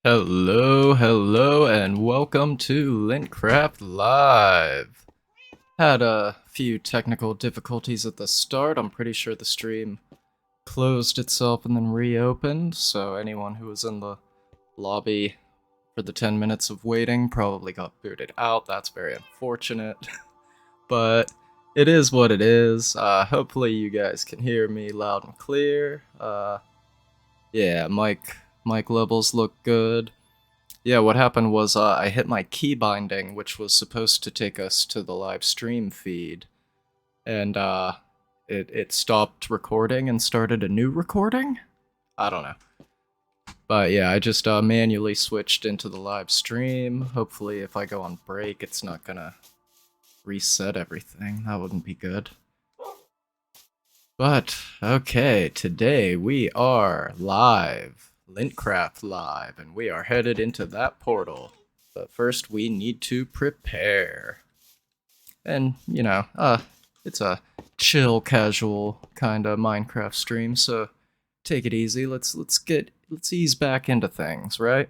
Hello, and welcome to Lintcraft Live. Had a few technical difficulties at the start. I'm pretty sure the stream closed itself and then reopened, so anyone who was in the lobby for the 10 minutes of waiting probably got booted out. That's very unfortunate, but it is what it is. Hopefully you guys can hear me loud and clear. Yeah, mic levels look good. Yeah, what happened was I hit my key binding, which was supposed to take us to the live stream feed, and it stopped recording and started a new recording? I don't know. But yeah, I just manually switched into the live stream. Hopefully if I go on break, it's not gonna reset everything. That wouldn't be good. But, okay, today we are live. Lintcraft Live, and we are headed into that portal. But first we need to prepare. And, you know, it's a chill, casual kind of Minecraft stream, so take it easy. Let's ease back into things, right?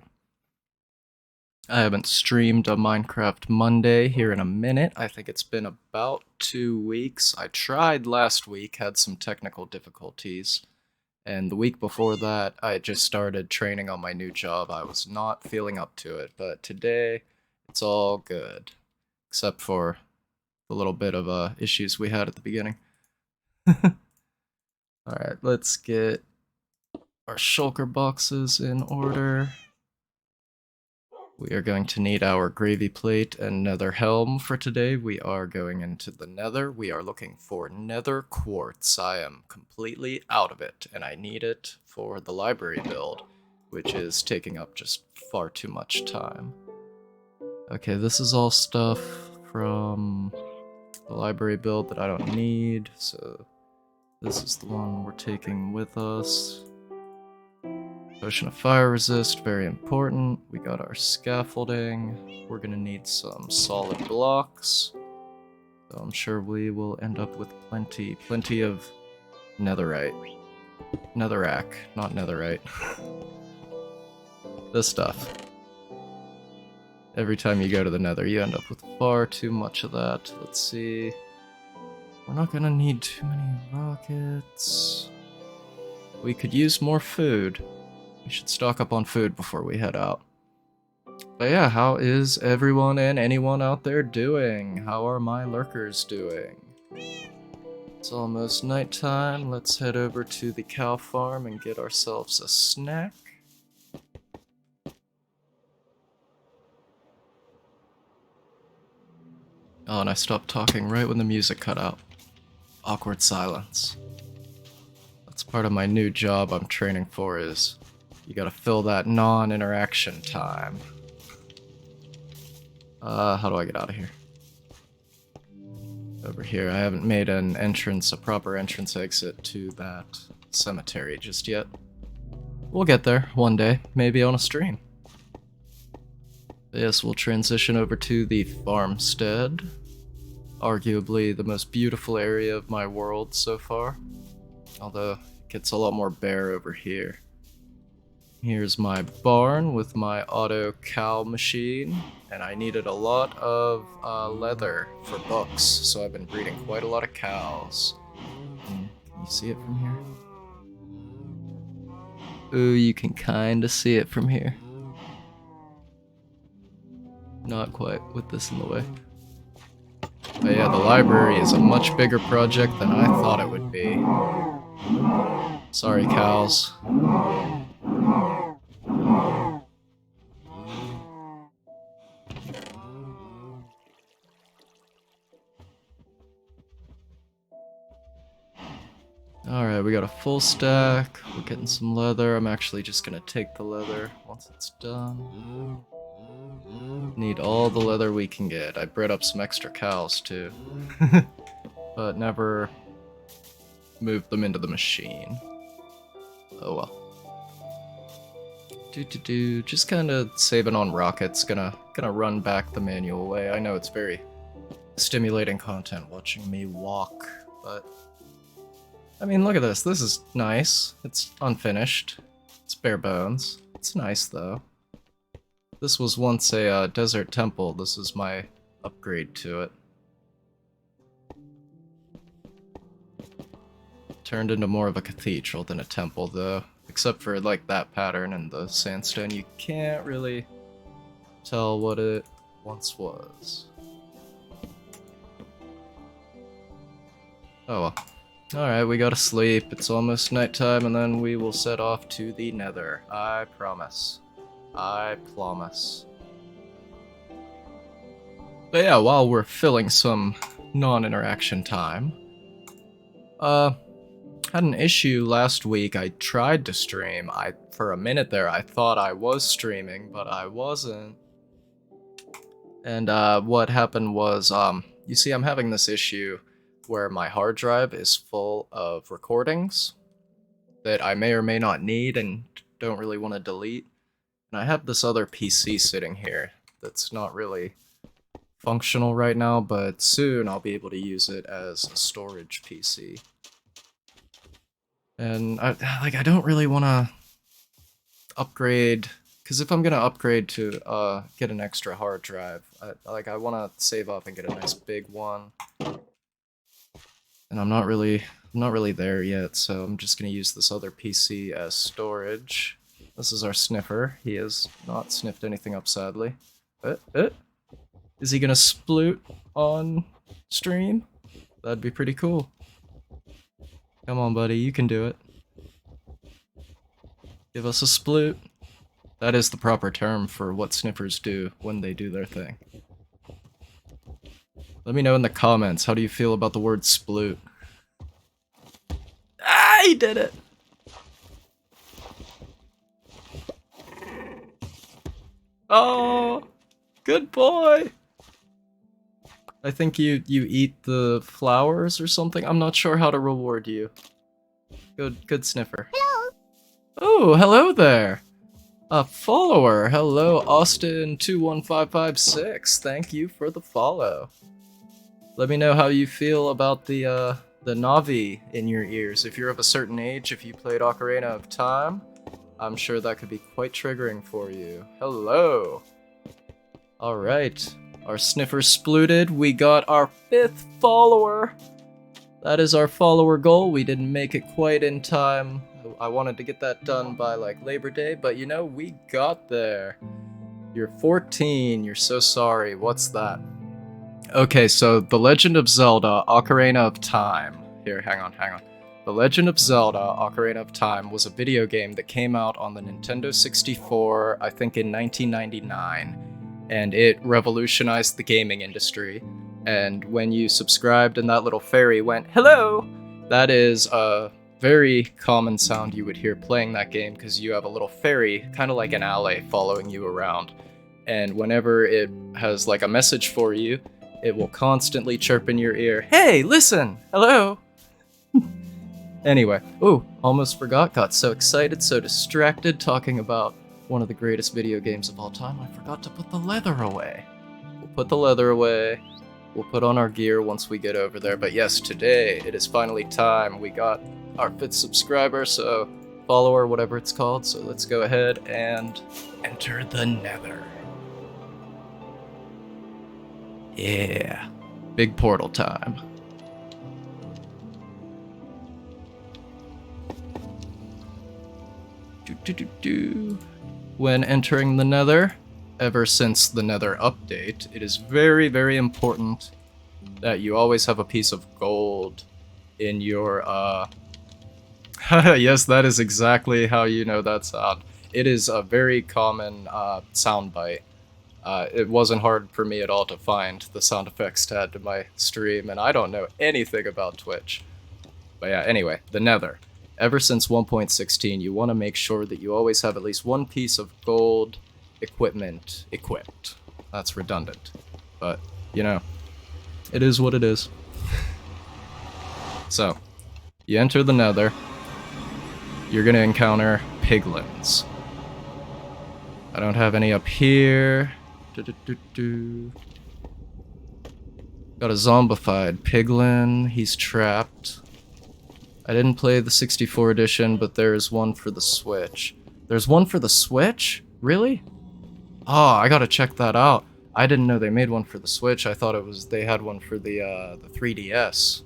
I haven't streamed a Minecraft Monday here in a minute. I think it's been about 2 weeks. I tried last week, had some technical difficulties. And the week before that, I just started training on my new job. I was not feeling up to it, but today, it's all good. Except for the little bit of issues we had at the beginning. Alright, let's get our shulker boxes in order. We are going to need our gravy plate and nether helm for today. We are going into the nether. We are looking for nether quartz. I am completely out of it, and I need it for the library build, which is taking up just far too much time. Okay, this is all stuff from the library build that I don't need, so this is the one we're taking with us. Potion of fire resist, very important. We got our scaffolding. We're gonna need some solid blocks. So I'm sure we will end up with plenty of netherite. Netherrack, not netherite. This stuff. Every time you go to the nether, you end up with far too much of that. Let's see. We're not gonna need too many rockets. We could use more food. We should stock up on food before we head out. But yeah, how is everyone and anyone out there doing? How are my lurkers doing? It's almost nighttime. Let's head over to the cow farm and get ourselves a snack. Oh, and I stopped talking right when the music cut out. Awkward silence. That's part of my new job I'm training for is you gotta fill that non-interaction time. How do I get out of here? Over here. I haven't made an entrance, a proper entrance exit to that cemetery just yet. We'll get there one day, maybe on a stream. Yes, we'll transition over to the farmstead. Arguably the most beautiful area of my world so far. Although, it gets a lot more bare over here. Here's my barn with my auto cow machine, and I needed a lot of leather for books, so I've been breeding quite a lot of cows. Can you see it from here? Ooh, you can kinda see it from here. Not quite, with this in the way. But yeah, the library is a much bigger project than I thought it would be. Sorry, cows. Alright, we got a full stack. We're getting some leather. I'm actually just gonna take the leather once it's done. Need all the leather we can get. I bred up some extra cows too. But never moved them into the machine. Oh well. Just kinda saving on rockets. Gonna run back the manual way. I know it's very stimulating content watching me walk, but I mean, look at this. This is nice. It's unfinished. It's bare bones. It's nice, though. This was once a desert temple. This is my upgrade to it. Turned into more of a cathedral than a temple, though. Except for, like, that pattern and the sandstone. You can't really tell what it once was. Oh well. Alright, we gotta sleep. It's almost nighttime, and then we will set off to the Nether. I promise. I promise. But yeah, while we're filling some non-interaction time, had an issue last week. I tried to stream. For a minute there, I thought I was streaming, but I wasn't. And what happened was, you see, I'm having this issue where my hard drive is full of recordings that I may or may not need and don't really want to delete. And I have this other PC sitting here that's not really functional right now, but soon I'll be able to use it as a storage PC. And I don't really want to upgrade, because if I'm gonna upgrade to get an extra hard drive, I want to save up and get a nice big one. And I'm not really there yet, so I'm just gonna use this other PC as storage. This is our sniffer. He has not sniffed anything up, sadly. Is he gonna sploot on stream? That'd be pretty cool. Come on, buddy, you can do it. Give us a sploot. That is the proper term for what sniffers do when they do their thing. Let me know in the comments, how do you feel about the word sploot? Ah, he did it! Oh, good boy! I think you eat the flowers or something. I'm not sure how to reward you. Good sniffer. Hello! Oh, hello there! A follower! Hello, Austin21556. Thank you for the follow. Let me know how you feel about the Navi in your ears. If you're of a certain age, if you played Ocarina of Time, I'm sure that could be quite triggering for you. Hello! Alright, our sniffer splooted. We got our 5th follower! That is our follower goal. We didn't make it quite in time. I wanted to get that done by, like, Labor Day, but you know, we got there. You're 14, you're so sorry. What's that? Okay, so The Legend of Zelda Ocarina of Time. Here, hang on. The Legend of Zelda Ocarina of Time was a video game that came out on the Nintendo 64, I think in 1999, and it revolutionized the gaming industry. And when you subscribed and that little fairy went, "Hello!" that is a very common sound you would hear playing that game, because you have a little fairy, kind of like an ally, following you around. And whenever it has, like, a message for you, it will constantly chirp in your ear, "Hey, listen! Hello!" Anyway, ooh, almost forgot, got so excited, so distracted, talking about one of the greatest video games of all time, I forgot to put the leather away. We'll put the leather away, we'll put on our gear once we get over there, but yes, today, it is finally time. We got our 5th subscriber, so follower, whatever it's called, so let's go ahead and enter the Nether. Yeah, big portal time. When entering the Nether, ever since the Nether update, it is very, very important that you always have a piece of gold in your, yes, that is exactly how you know that sound. It is a very common sound bite. It wasn't hard for me at all to find the sound effects to add to my stream, and I don't know anything about Twitch. But yeah, anyway, the Nether. Ever since 1.16, you want to make sure that you always have at least one piece of gold equipment equipped. That's redundant, but, you know, it is what it is. So, you enter the Nether, you're gonna encounter piglins. I don't have any up here. Got a zombified piglin, he's trapped. I didn't play the 64 edition, but there is one for the Switch. There's one for the Switch? Really? Oh, I gotta check that out. I didn't know they made one for the Switch. I thought they had one for the 3DS.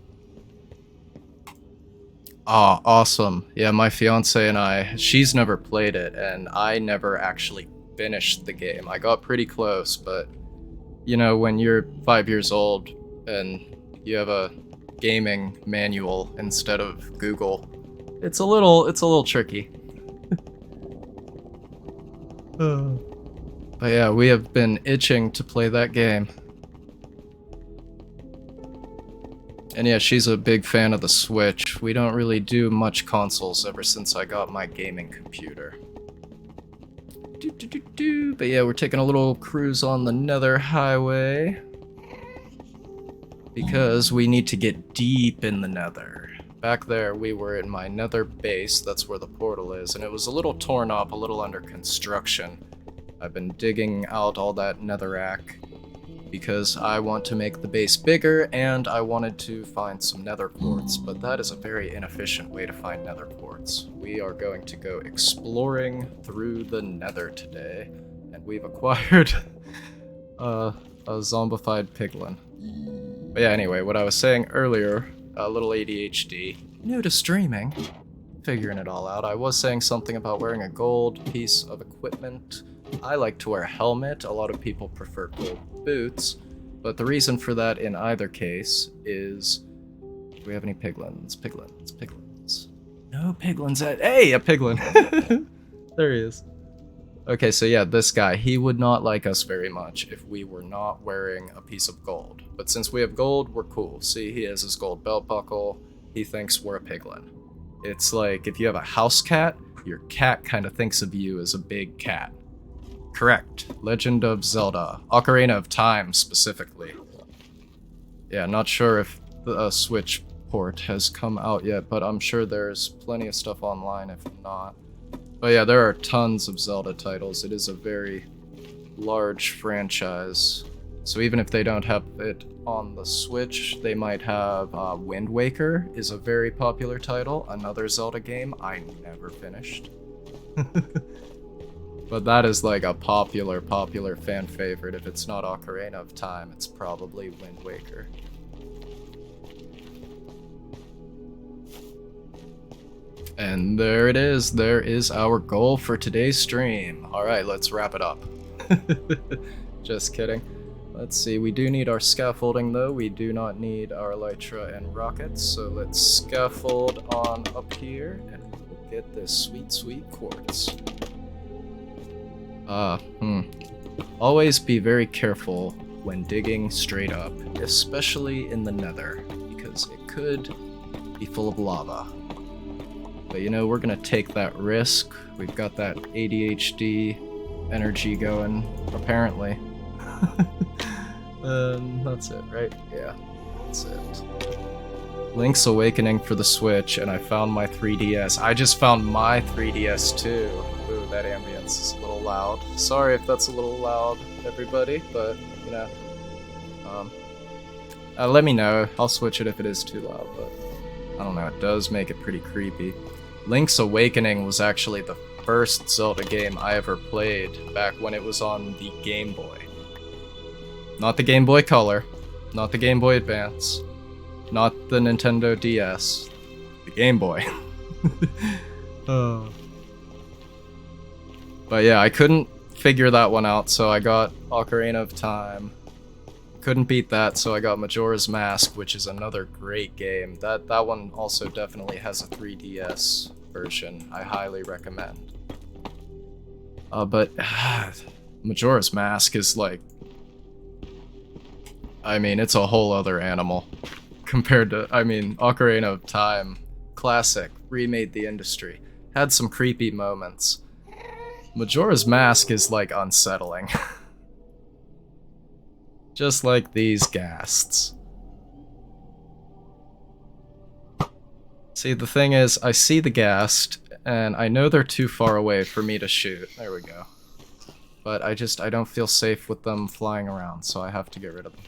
Oh, awesome. Yeah, my fiance and I, she's never played it, and I never actually finished the game. I got pretty close, but, you know, when you're 5 years old and you have a gaming manual instead of Google, it's a little tricky. But yeah, we have been itching to play that game. And yeah, she's a big fan of the Switch. We don't really do much consoles ever since I got my gaming computer. But yeah, we're taking a little cruise on the Nether Highway. Because we need to get deep in the Nether. Back there, we were in my Nether base, that's where the portal is, and it was a little torn up, a little under construction. I've been digging out all that netherrack because I want to make the base bigger, and I wanted to find some Nether Quartz, but that is a very inefficient way to find Nether Quartz. We are going to go exploring through the Nether today, and we've acquired a Zombified Piglin. But yeah, anyway, what I was saying earlier, a little ADHD, new to streaming, figuring it all out. I was saying something about wearing a gold piece of equipment. I like to wear a helmet. A lot of people prefer gold boots, but the reason for that in either case is, do we have any piglins? Piglins. No piglins at, hey, a piglin. There he is. Okay, so yeah, this guy, he would not like us very much if we were not wearing a piece of gold. But since we have gold, we're cool. See, he has his gold belt buckle. He thinks we're a piglin. It's like if you have a house cat, your cat kind of thinks of you as a big cat. Correct. Legend of Zelda. Ocarina of Time, specifically. Yeah, not sure if the Switch port has come out yet, but I'm sure there's plenty of stuff online if not. But yeah, there are tons of Zelda titles. It is a very large franchise. So even if they don't have it on the Switch, they might have Wind Waker is a very popular title, another Zelda game I never finished. But that is like a popular fan favorite. If it's not Ocarina of Time, it's probably Wind Waker. And there it is. There is our goal for today's stream. Alright, let's wrap it up. Just kidding. Let's see, we do need our scaffolding though. We do not need our elytra and rockets. So let's scaffold on up here and we'll get this sweet quartz. Always be very careful when digging straight up, especially in the Nether, because it could be full of lava. But you know, we're gonna take that risk. We've got that ADHD energy going, apparently. That's it, right? Yeah, that's it. Link's Awakening for the Switch, and I found my 3DS. I just found my 3DS too. Ooh, that ambience is a little loud. Sorry if that's a little loud, everybody, but, you know. Let me know. I'll switch it if it is too loud, but I don't know, it does make it pretty creepy. Link's Awakening was actually the first Zelda game I ever played back when it was on the Game Boy. Not the Game Boy Color, not the Game Boy Advance, not the Nintendo DS, the Game Boy. But yeah, I couldn't figure that one out, so I got Ocarina of Time. Couldn't beat that, so I got Majora's Mask, which is another great game. That one also definitely has a 3DS version. I highly recommend. But Majora's Mask is like, I mean, it's a whole other animal compared to, I mean, Ocarina of Time, classic, remade the industry, had some creepy moments. Majora's Mask is like unsettling. Just like these ghasts. See, the thing is, I see the ghast, and I know they're too far away for me to shoot. There we go. But I don't feel safe with them flying around, so I have to get rid of them.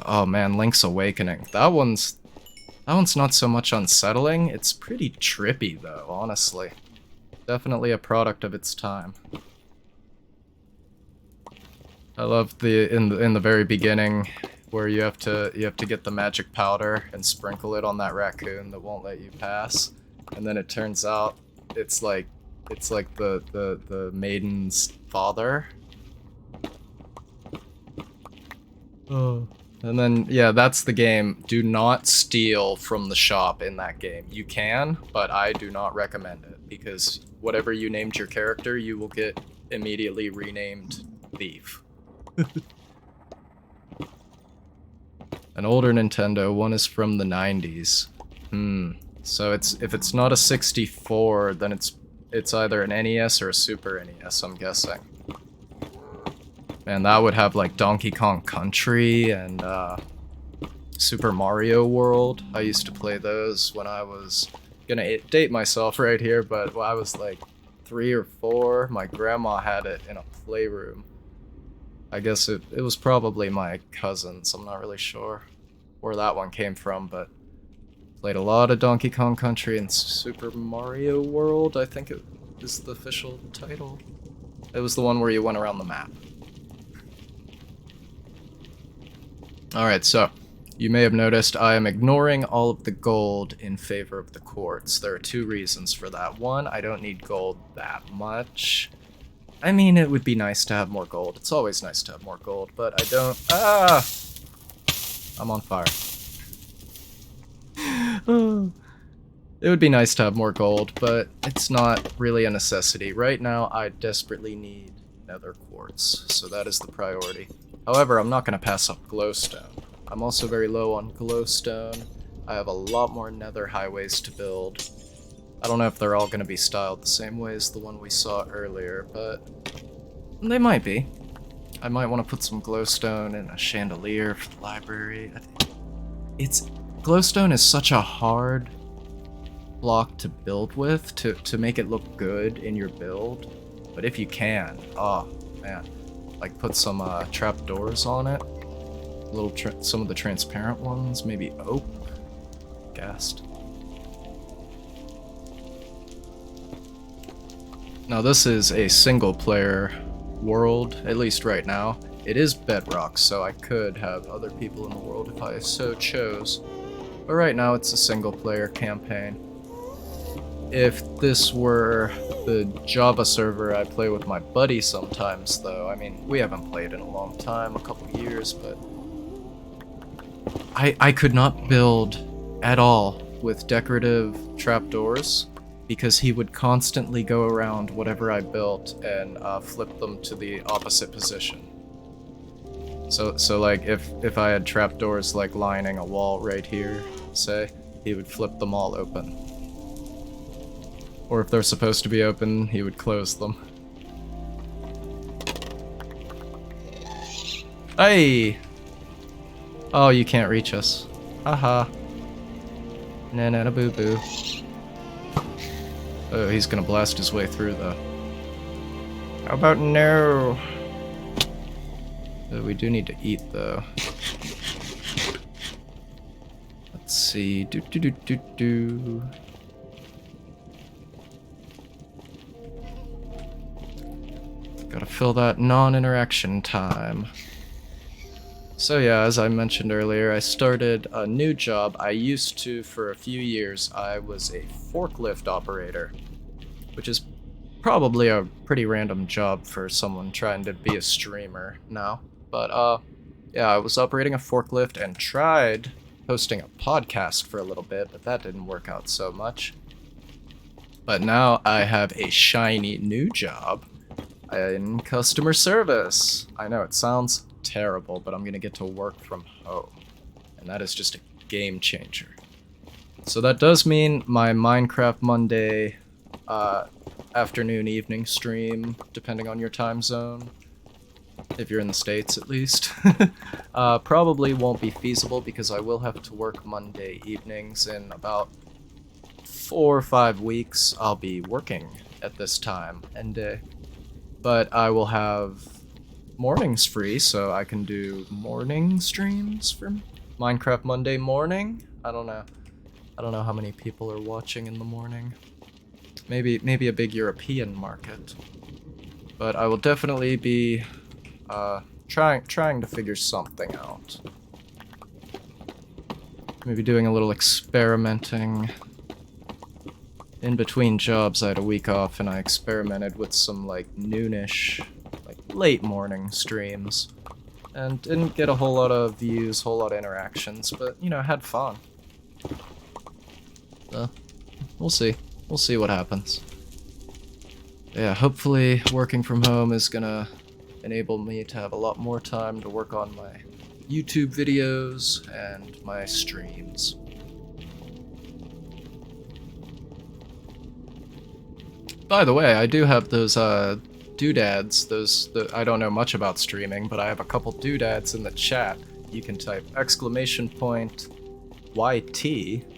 Oh man, Link's Awakening. That one's not so much unsettling, it's pretty trippy though, honestly. Definitely a product of its time. I love in the very beginning where you have to get the magic powder and sprinkle it on that raccoon that won't let you pass, and then it turns out it's like the maiden's father. Oh. And then, yeah, that's the game. Do not steal from the shop in that game. You can, but I do not recommend it, because whatever you named your character, you will get immediately renamed Thief. An older Nintendo, one is from the 90s. So if it's not a 64, then it's either an NES or a Super NES, I'm guessing. And that would have like Donkey Kong Country and Super Mario World. I used to play those when I was gonna date myself right here, but when I was like 3 or 4. My grandma had it in a playroom. I guess it was probably my cousin's. I'm not really sure where that one came from, but played a lot of Donkey Kong Country and Super Mario World, I think it is the official title. It was the one where you went around the map. Alright, so you may have noticed I am ignoring all of the gold in favor of the quartz. There are 2 reasons for that. One, I don't need gold that much. I mean, it would be nice to have more gold. It's always nice to have more gold, but I don't... Ah! I'm on fire. It would be nice to have more gold, but it's not really a necessity. Right now, I desperately need Nether Quartz, so that is the priority. However, I'm not going to pass up glowstone. I'm also very low on glowstone. I have a lot more nether highways to build. I don't know if they're all going to be styled the same way as the one we saw earlier, but they might be. I might want to put some glowstone in a chandelier for the library. Glowstone is such a hard block to build with, to make it look good in your build. But if you can, oh man. Like put some trapdoors on it, some of the transparent ones, maybe oak, gassed. Now this is a single player world, at least right now. It is Bedrock, so I could have other people in the world if I so chose. But right now it's a single player campaign. If this were the Java server I play with my buddy sometimes, though, I mean, we haven't played in a long time, a couple years, but I could not build at all with decorative trapdoors, because he would constantly go around whatever I built and flip them to the opposite position. So like, if I had trapdoors like lining a wall right here, say, he would flip them all open. Or if they're supposed to be open, he would close them. Hey! Oh, you can't reach us. Haha. Na boo boo. Oh, he's gonna blast his way through though. How about no? We do need to eat though. Let's see. Do. Gotta fill that non-interaction time. So yeah, as I mentioned earlier, I started a new job. I used to, for a few years, I was a forklift operator, which is probably a pretty random job for someone trying to be a streamer now. But yeah, I was operating a forklift and tried hosting a podcast for a little bit, but that didn't work out so much. But now I have a shiny new job in customer service. I know it sounds terrible, but I'm gonna get to work from home, and that is just a game changer. So that does mean my Minecraft Monday afternoon, evening stream, depending on your time zone, if you're in the States at least, probably won't be feasible, because I will have to work Monday evenings. In about 4 or 5 weeks I'll be working at this time and day. But I will have mornings free, so I can do morning streams for Minecraft Monday morning. I don't know how many people are watching in the morning. Maybe a big European market. But I will definitely be trying to figure something out. Maybe doing a little experimenting. In between jobs, I had a week off, and I experimented with some, like, noonish, like, late morning streams. And didn't get a whole lot of views, whole lot of interactions, but, you know, had fun. So, we'll see. We'll see what happens. Yeah, hopefully working from home is gonna enable me to have a lot more time to work on my YouTube videos and my streams. By the way, I do have those doodads, I don't know much about streaming, but I have a couple doodads in the chat. You can type !YT,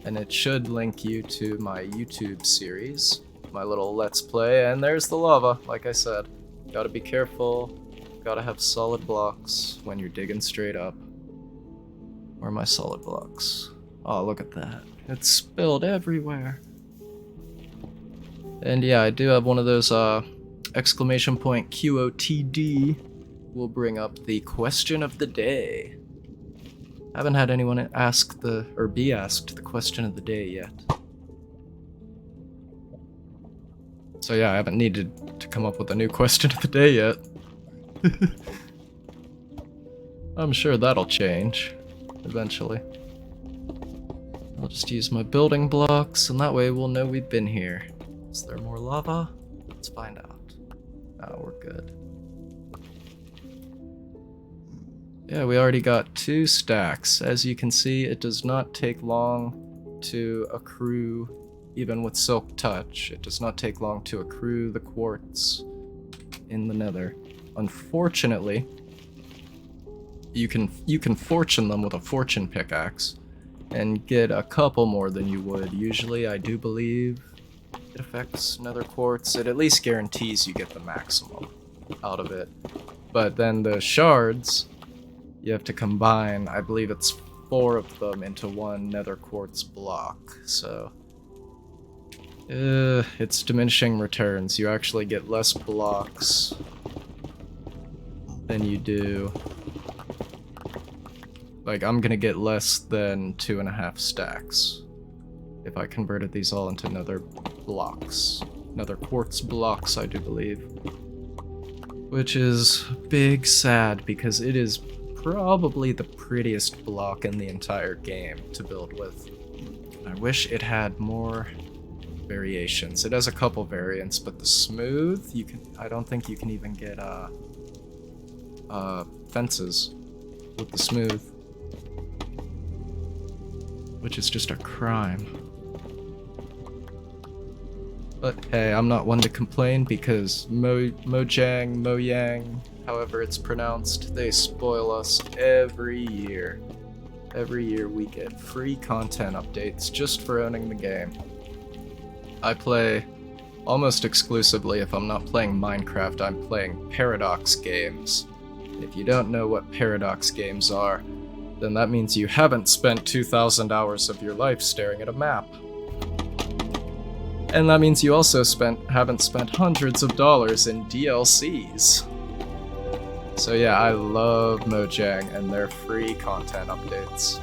and it should link you to my YouTube series, my little Let's Play, and there's the lava, like I said. Gotta be careful, gotta have solid blocks when you're digging straight up. Where are my solid blocks? Oh, look at that. It's spilled everywhere. And yeah, I do have one of those !QOTD will bring up the question of the day. I haven't had anyone ask be asked the question of the day yet. So yeah, I haven't needed to come up with a new question of the day yet. I'm sure that'll change eventually. I'll just use my building blocks, and that way we'll know we've been here. Is there more lava? Let's find out. Oh, we're good. Yeah, we already got 2 stacks. As you can see, it does not take long to accrue, even with Silk Touch, it does not take long to accrue the quartz in the Nether. Unfortunately, you can fortune them with a fortune pickaxe and get a couple more than you would usually, I do believe. It affects Nether Quartz. It at least guarantees you get the maximum out of it. But then the shards, you have to combine, I believe it's 4 of them into one Nether Quartz block. So, it's diminishing returns. You actually get less blocks than you do. Like, I'm gonna get less than 2.5 stacks if I converted these all into Nether blocks. Nether Quartz blocks, I do believe. Which is big sad, because it is probably the prettiest block in the entire game to build with. I wish it had more variations. It has a couple variants, but the smooth, I don't think you can even get fences with the smooth, which is just a crime. But hey, I'm not one to complain, because Mojang, however it's pronounced, they spoil us every year. Every year we get free content updates just for owning the game. I play almost exclusively, if I'm not playing Minecraft, I'm playing Paradox games. If you don't know what Paradox games are, then that means you haven't spent 2,000 hours of your life staring at a map. And that means you also haven't spent hundreds of dollars in DLCs. So yeah, I love Mojang and their free content updates.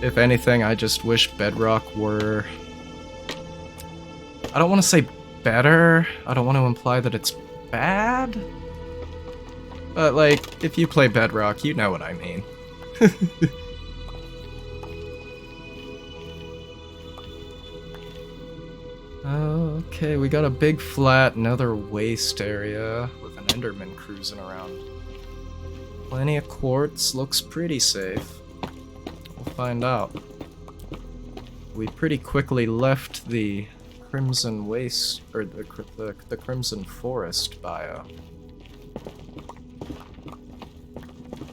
If anything, I just wish Bedrock were... I don't want to say better, I don't want to imply that it's bad. But like, if you play Bedrock, you know what I mean. Okay, we got a big flat, another waste area with an Enderman cruising around. Plenty of quartz, looks pretty safe. We'll find out. We pretty quickly left the Crimson Waste, or the Crimson Forest biome.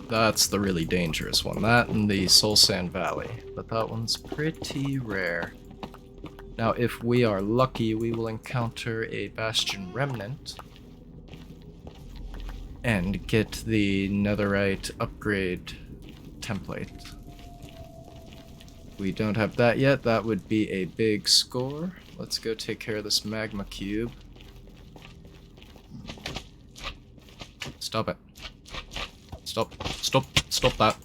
That's the really dangerous one. That and the Soul Sand Valley, but that one's pretty rare. Now, if we are lucky, we will encounter a Bastion Remnant and get the Netherite upgrade template. We don't have that yet. That would be a big score. Let's go take care of this magma cube. Stop it. Stop that.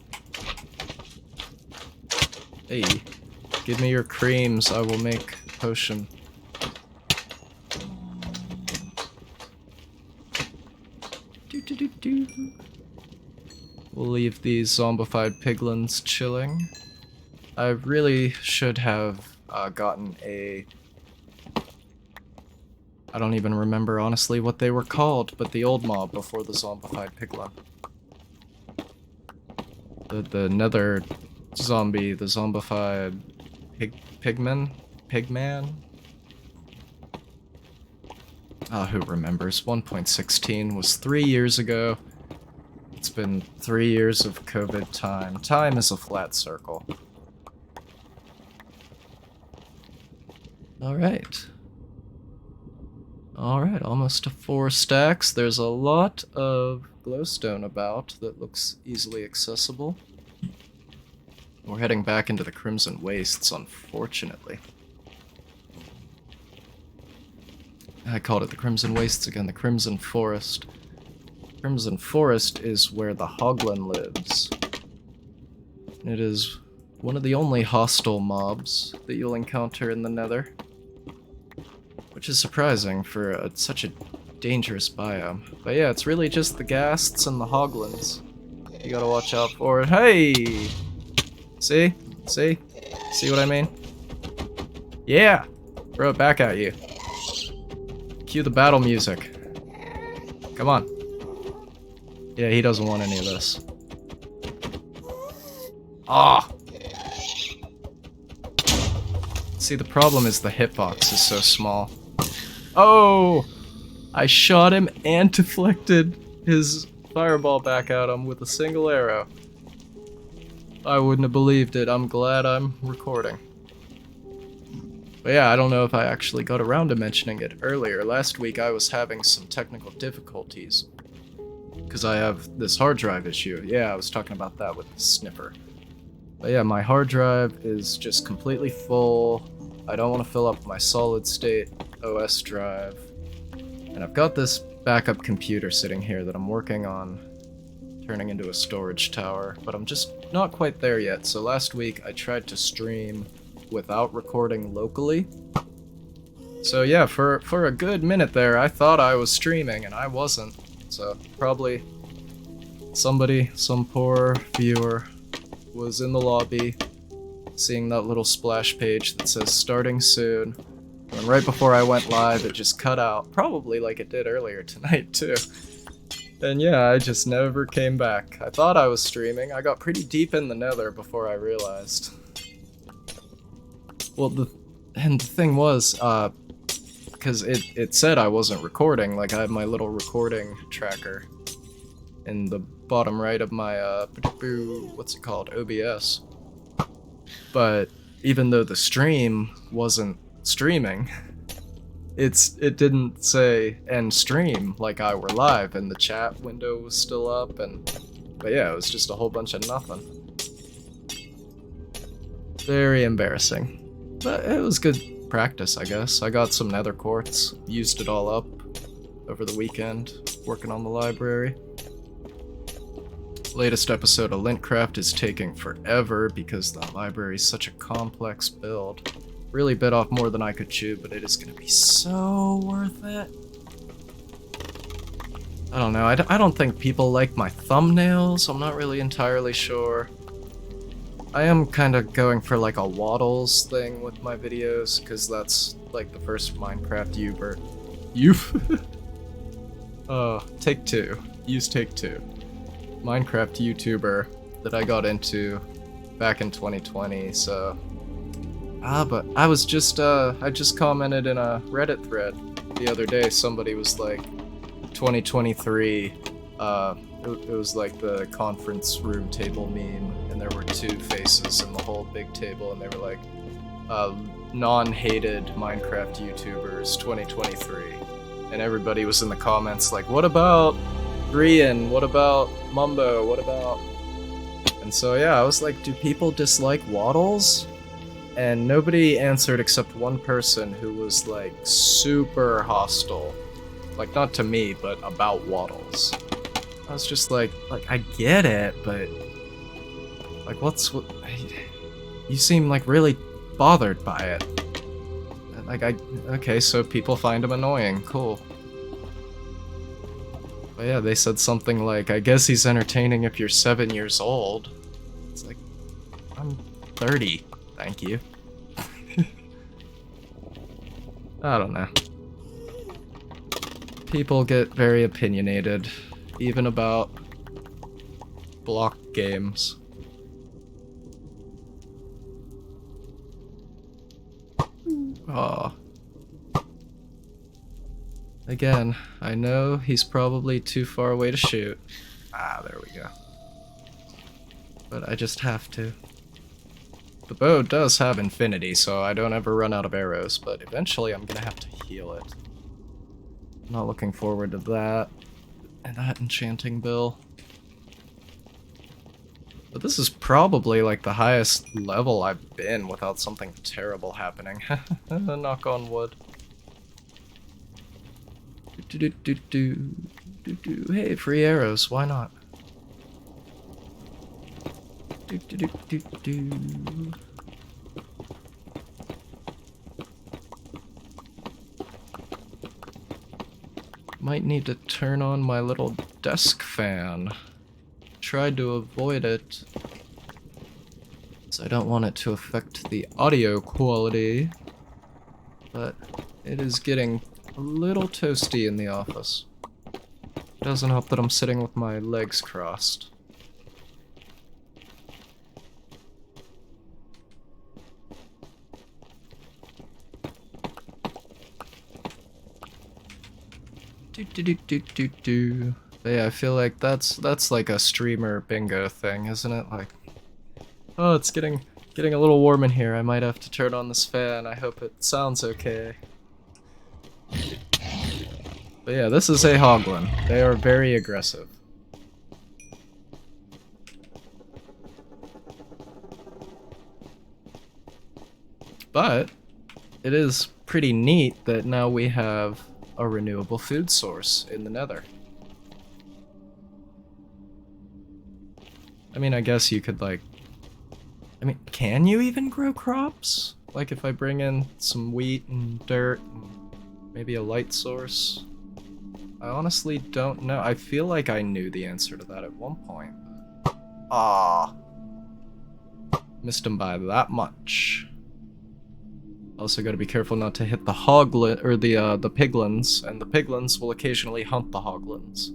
Hey, give me your creams. I will make potion. We'll leave these zombified piglins chilling. I really should have gotten a... I don't even remember honestly what they were called, but the old mob before the zombified piglin. The nether zombie, the zombified pigman? Who remembers? 1.16 was 3 years ago. It's been 3 years of COVID time. Time is a flat circle. Alright. Alright, almost to 4 stacks. There's a lot of glowstone about that looks easily accessible. We're heading back into the Crimson Wastes, unfortunately. I called it the Crimson Wastes again, the Crimson Forest. Crimson Forest is where the Hoglin lives. It is one of the only hostile mobs that you'll encounter in the Nether. Which is surprising for such a dangerous biome. But yeah, it's really just the ghasts and the hoglins you gotta watch out for. Hey! See? See? See what I mean? Yeah! Throw it back at you. Cue the battle music. Come on. Yeah, he doesn't want any of this. Ah! See, the problem is the hitbox is so small. Oh! I shot him and deflected his fireball back at him with a single arrow. I wouldn't have believed it. I'm glad I'm recording. But yeah, I don't know if I actually got around to mentioning it earlier. Last week I was having some technical difficulties. Because I have this hard drive issue. Yeah, I was talking about that with the sniffer. But yeah, my hard drive is just completely full. I don't want to fill up my solid state OS drive. And I've got this backup computer sitting here that I'm working on turning into a storage tower, but I'm just not quite there yet. So last week I tried to stream without recording locally. So yeah, for a good minute there, I thought I was streaming and I wasn't. So probably somebody, some poor viewer, was in the lobby seeing that little splash page that says starting soon. And right before I went live, it just cut out. Probably like it did earlier tonight, too. And yeah, I just never came back. I thought I was streaming. I got pretty deep in the nether before I realized. Well, the thing was, because it said I wasn't recording, like I have my little recording tracker in the bottom right of my, what's it called, OBS. But even though the stream wasn't streaming, it didn't say end stream like I were live, and the chat window was still up, but yeah, it was just a whole bunch of nothing. Very embarrassing. But it was good practice, I guess. I got some Nether Quartz, used it all up over the weekend, working on the library. Latest episode of Lintcraft is taking forever because the library is such a complex build. Really bit off more than I could chew, but it is going to be so worth it. I don't know, I don't think people like my thumbnails. I'm not really entirely sure. I am kind of going for like a waddles thing with my videos, because that's like the first Minecraft Take Two. Use Take Two. Minecraft YouTuber that I got into back in 2020, so... but I was just, I just commented in a Reddit thread the other day. Somebody was like, 2023, it was like the conference room table meme, and there were two faces in the whole big table, and they were like, non-hated Minecraft YouTubers 2023. And everybody was in the comments like, what about Brian? What about Mumbo? What about... And so yeah, I was like, do people dislike waddles? and nobody answered except one person who was like super hostile. Like, not to me, but about Waddles. I was just like I get it, but like, you seem like really bothered by it. Like, okay, so people find him annoying, cool. But yeah, they said something like, I guess he's entertaining if you're 7 years old. It's like, I'm 30, thank you. I don't know. People get very opinionated, even about block games. Aw. Again, I know he's probably too far away to shoot. Ah, there we go. But I just have to. The bow does have infinity, so I don't ever run out of arrows, but eventually I'm gonna have to heal it. I'm not looking forward to that. And that enchanting bill. But this is probably like the highest level I've been without something terrible happening. Knock on wood. Hey, free arrows, why not? Might need to turn on my little desk fan. Tried to avoid it, so I don't want it to affect the audio quality, but it is getting a little toasty in the office. Doesn't help that I'm sitting with my legs crossed. Yeah, I feel like that's like a streamer bingo thing, isn't it? Like, oh, it's getting a little warm in here. I might have to turn on this fan. I hope it sounds okay. But yeah, this is a hoglin. They are very aggressive. But it is pretty neat that now we have a renewable food source in the Nether. I mean, I guess you could like... I mean, can you even grow crops? Like if I bring in some wheat and dirt and maybe a light source? I honestly don't know. I feel like I knew the answer to that at one point. Ah, missed him by that much. Also gotta be careful not to hit the hoglin, or the piglins, and the piglins will occasionally hunt the hoglins.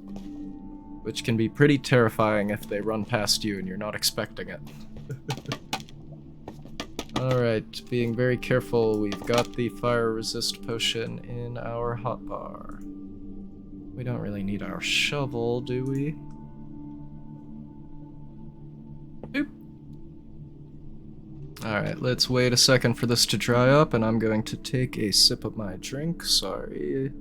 Which can be pretty terrifying if they run past you and you're not expecting it. Alright, being very careful, we've got the fire resist potion in our hotbar. We don't really need our shovel, do we? Boop. Alright, let's wait a second for this to dry up, and I'm going to take a sip of my drink, sorry.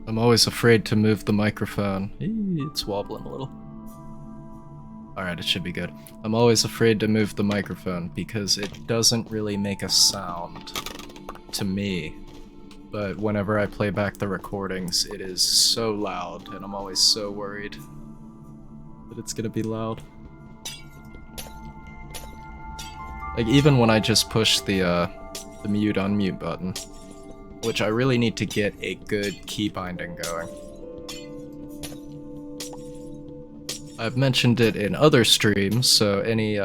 I'm always afraid to move the microphone. It's wobbling a little. Alright, it should be good. I'm always afraid to move the microphone because it doesn't really make a sound to me. But whenever I play back the recordings, it is so loud, and I'm always so worried that it's gonna be loud. Like, even when I just push the mute unmute button, which I really need to get a good key binding going. I've mentioned it in other streams, so any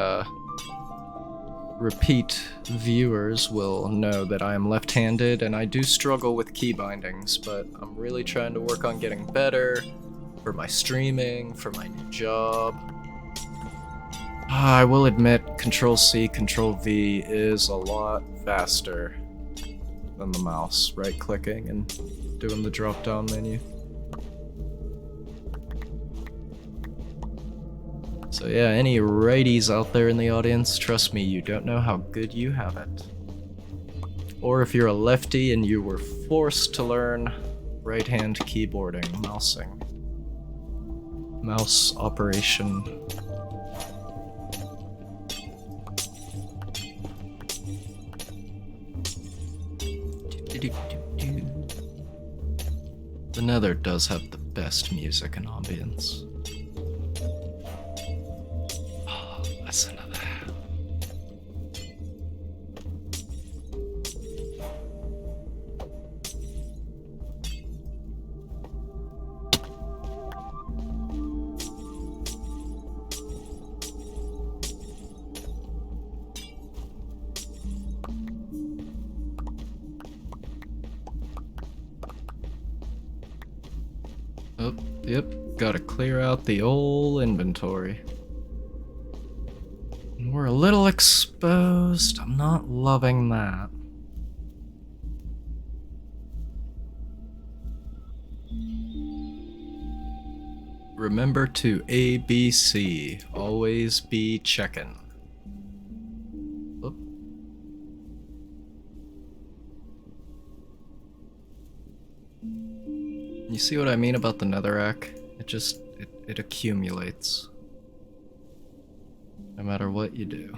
repeat viewers will know that I am left-handed and I do struggle with key bindings, but I'm really trying to work on getting better for my streaming, for my new job. I will admit, Control-C, Control-V is a lot faster than the mouse, right-clicking and doing the drop-down menu. So yeah, any righties out there in the audience, trust me, you don't know how good you have it. Or if you're a lefty and you were forced to learn right-hand keyboarding, mousing. Mouse operation. The Nether does have the best music and ambience. Oh, listen to that. Oh, yep, gotta clear out the old inventory. We're a little exposed. I'm not loving that. Remember to ABC. Always be checking. Oop. You see what I mean about the netherrack? It accumulates. No matter what you do.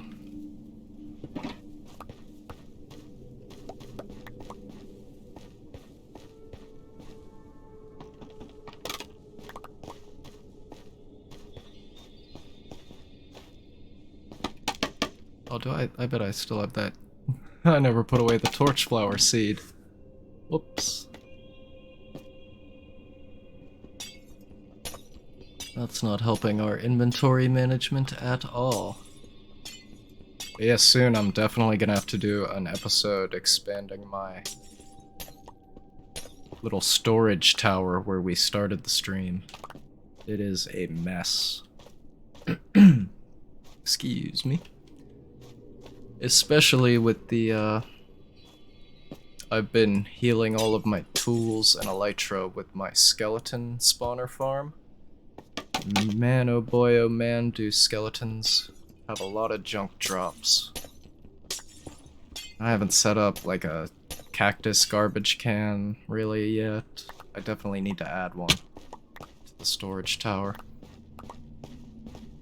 Oh, I bet I still have that. I never put away the torchflower seed. Whoops. That's not helping our inventory management at all. But yeah, soon I'm definitely gonna have to do an episode expanding my little storage tower where we started the stream. It is a mess. Excuse me. Especially with the, I've been healing all of my tools and elytra with my skeleton spawner farm. Man, oh boy, oh man, do skeletons have a lot of junk drops. I haven't set up like a cactus garbage can really yet. I definitely need to add one to the storage tower.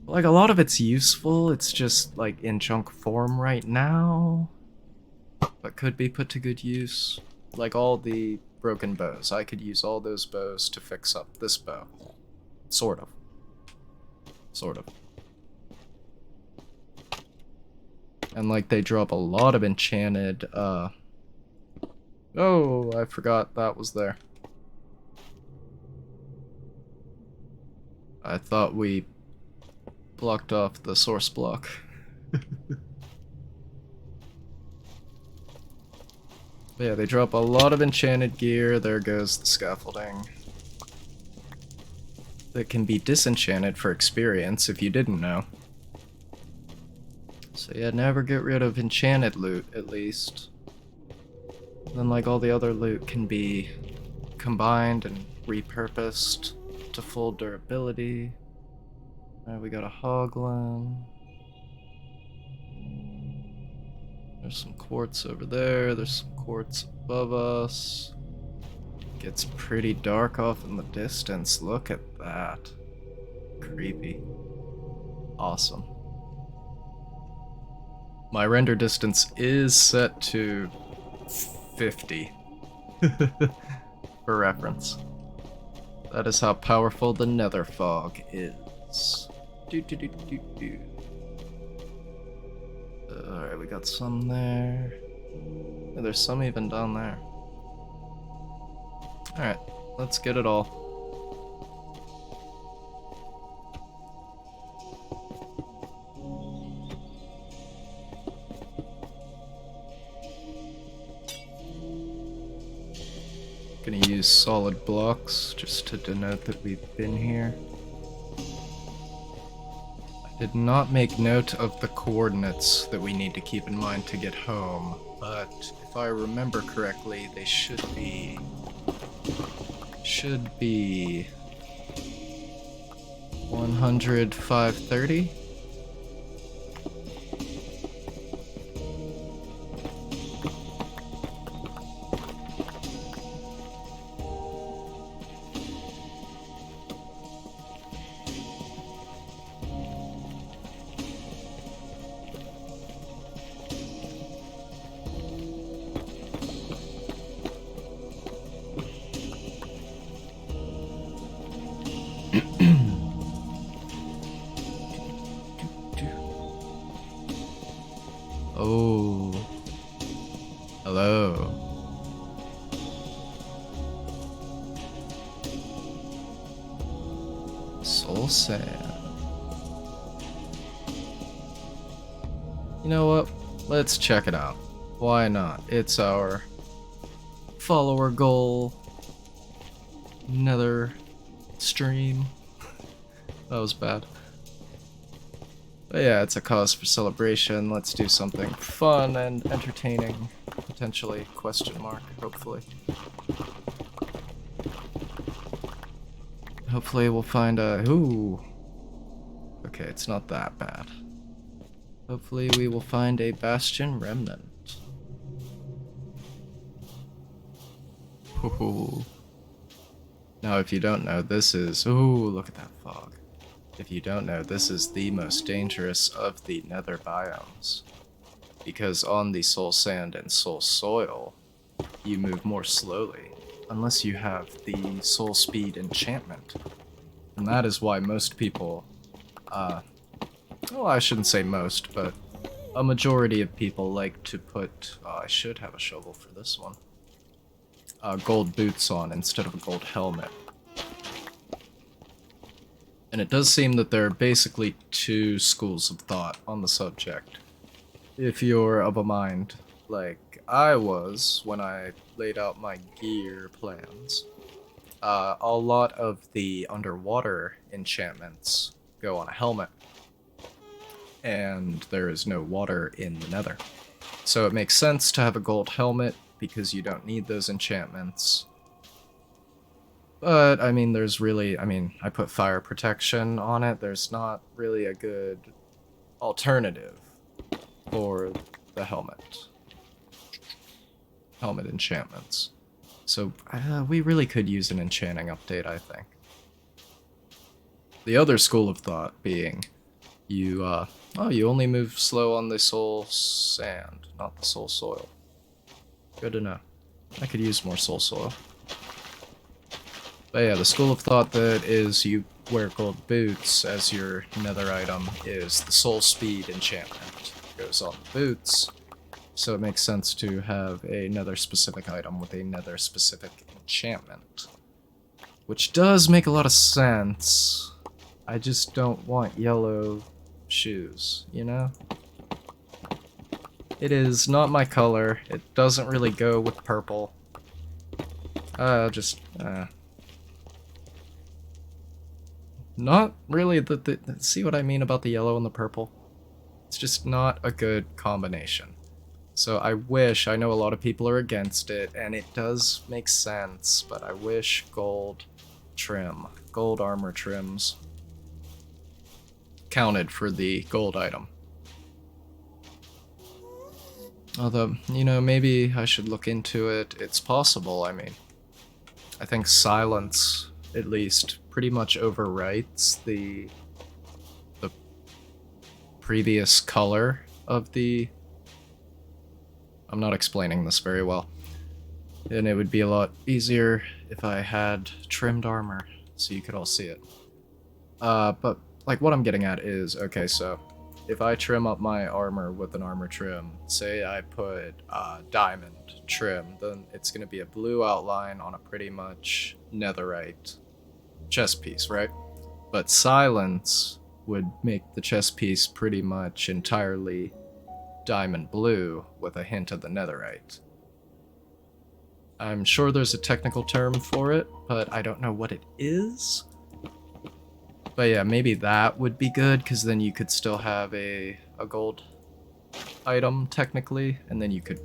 Like, a lot of it's useful, it's just like in junk form right now, but could be put to good use. Like all the broken bows, I could use all those bows to fix up this bow. Sort of. Sort of. And like they drop a lot of enchanted, oh, I forgot that was there. I thought we blocked off the source block. But yeah, they drop a lot of enchanted gear. There goes the scaffolding. That can be disenchanted for experience if you didn't know. So yeah, never get rid of enchanted loot, at least. Then like all the other loot can be combined and repurposed to full durability. Alright, we got a hoglin. There's some quartz over there, there's some quartz above us. Gets pretty dark off in the distance. Look at that. Creepy. Awesome. My render distance is set to 50. For reference. That is how powerful the nether fog is. Alright, we got some there. Yeah, there's some even down there. Alright, let's get it all. Gonna use solid blocks just to denote that we've been here. I did not make note of the coordinates that we need to keep in mind to get home, but if I remember correctly, they should be 100, 530. Ooh. Hello. Soul sand. You know what? Let's check it out. Why not? It's our follower goal Nether stream. That was bad. But yeah, it's a cause for celebration. Let's do something fun and entertaining. Potentially, question mark, hopefully. Hopefully we'll find a... Ooh. Okay, it's not that bad. Hopefully we will find a bastion remnant. Ooh. Now if you don't know, this is... Ooh, look at that fog. If you don't know, this is the most dangerous of the nether biomes. Because on the soul sand and soul soil, you move more slowly. Unless you have the soul speed enchantment. And that is why most people, well, I shouldn't say most, but a majority of people like to put, I should have a shovel for this one, gold boots on instead of a gold helmet. And it does seem that there are basically two schools of thought on the subject. If you're of a mind like I was when I laid out my gear plans, a lot of the underwater enchantments go on a helmet, and there is no water in the nether. So it makes sense to have a gold helmet because you don't need those enchantments. But, I mean, there's really, I put fire protection on it. There's not really a good alternative for the helmet enchantments. So we really could use an enchanting update, I think. The other school of thought being you you only move slow on the soul sand, not the soul soil. Good to know. I could use more soul soil. But yeah, the school of thought that is you wear gold boots as your nether item is the soul speed enchantment. Goes on the boots, so it makes sense to have a nether specific item with a nether specific enchantment. Which does make a lot of sense. I just don't want yellow shoes, you know? It is not my color, it doesn't really go with purple. Not really see what I mean about the yellow and the purple? It's just not a good combination. So I know a lot of people are against it, and it does make sense, but I wish gold armor trims, counted for the gold item. Although, you know, maybe I should look into it. It's possible, I think silence, at least, pretty much overwrites the previous color of the... I'm not explaining this very well. And it would be a lot easier if I had trimmed armor, so you could all see it. But, like, what I'm getting at is, okay, so, if I trim up my armor with an armor trim, say I put diamond trim, then it's gonna be a blue outline on a pretty much netherite chest piece, right? But silence would make the chest piece pretty much entirely diamond blue with a hint of the netherite. I'm sure there's a technical term for it, but I don't know what it is. But yeah, maybe that would be good, because then you could still have a gold item, technically, and then you could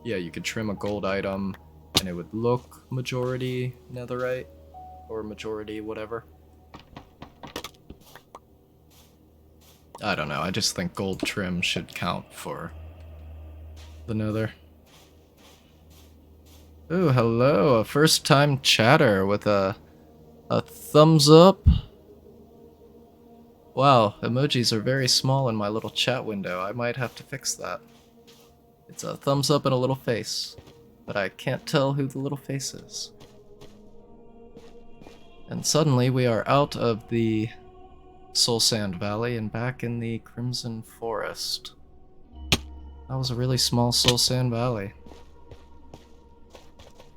you could trim a gold item, and it would look majority netherite, or majority whatever. I don't know, I just think gold trim should count for the nether. Ooh, hello, a first time chatter with a thumbs up. Wow, emojis are very small in my little chat window. I might have to fix that. It's a thumbs up and a little face, but I can't tell who the little face is. And suddenly we are out of the Soul Sand Valley and back in the Crimson Forest. That was a really small Soul Sand Valley.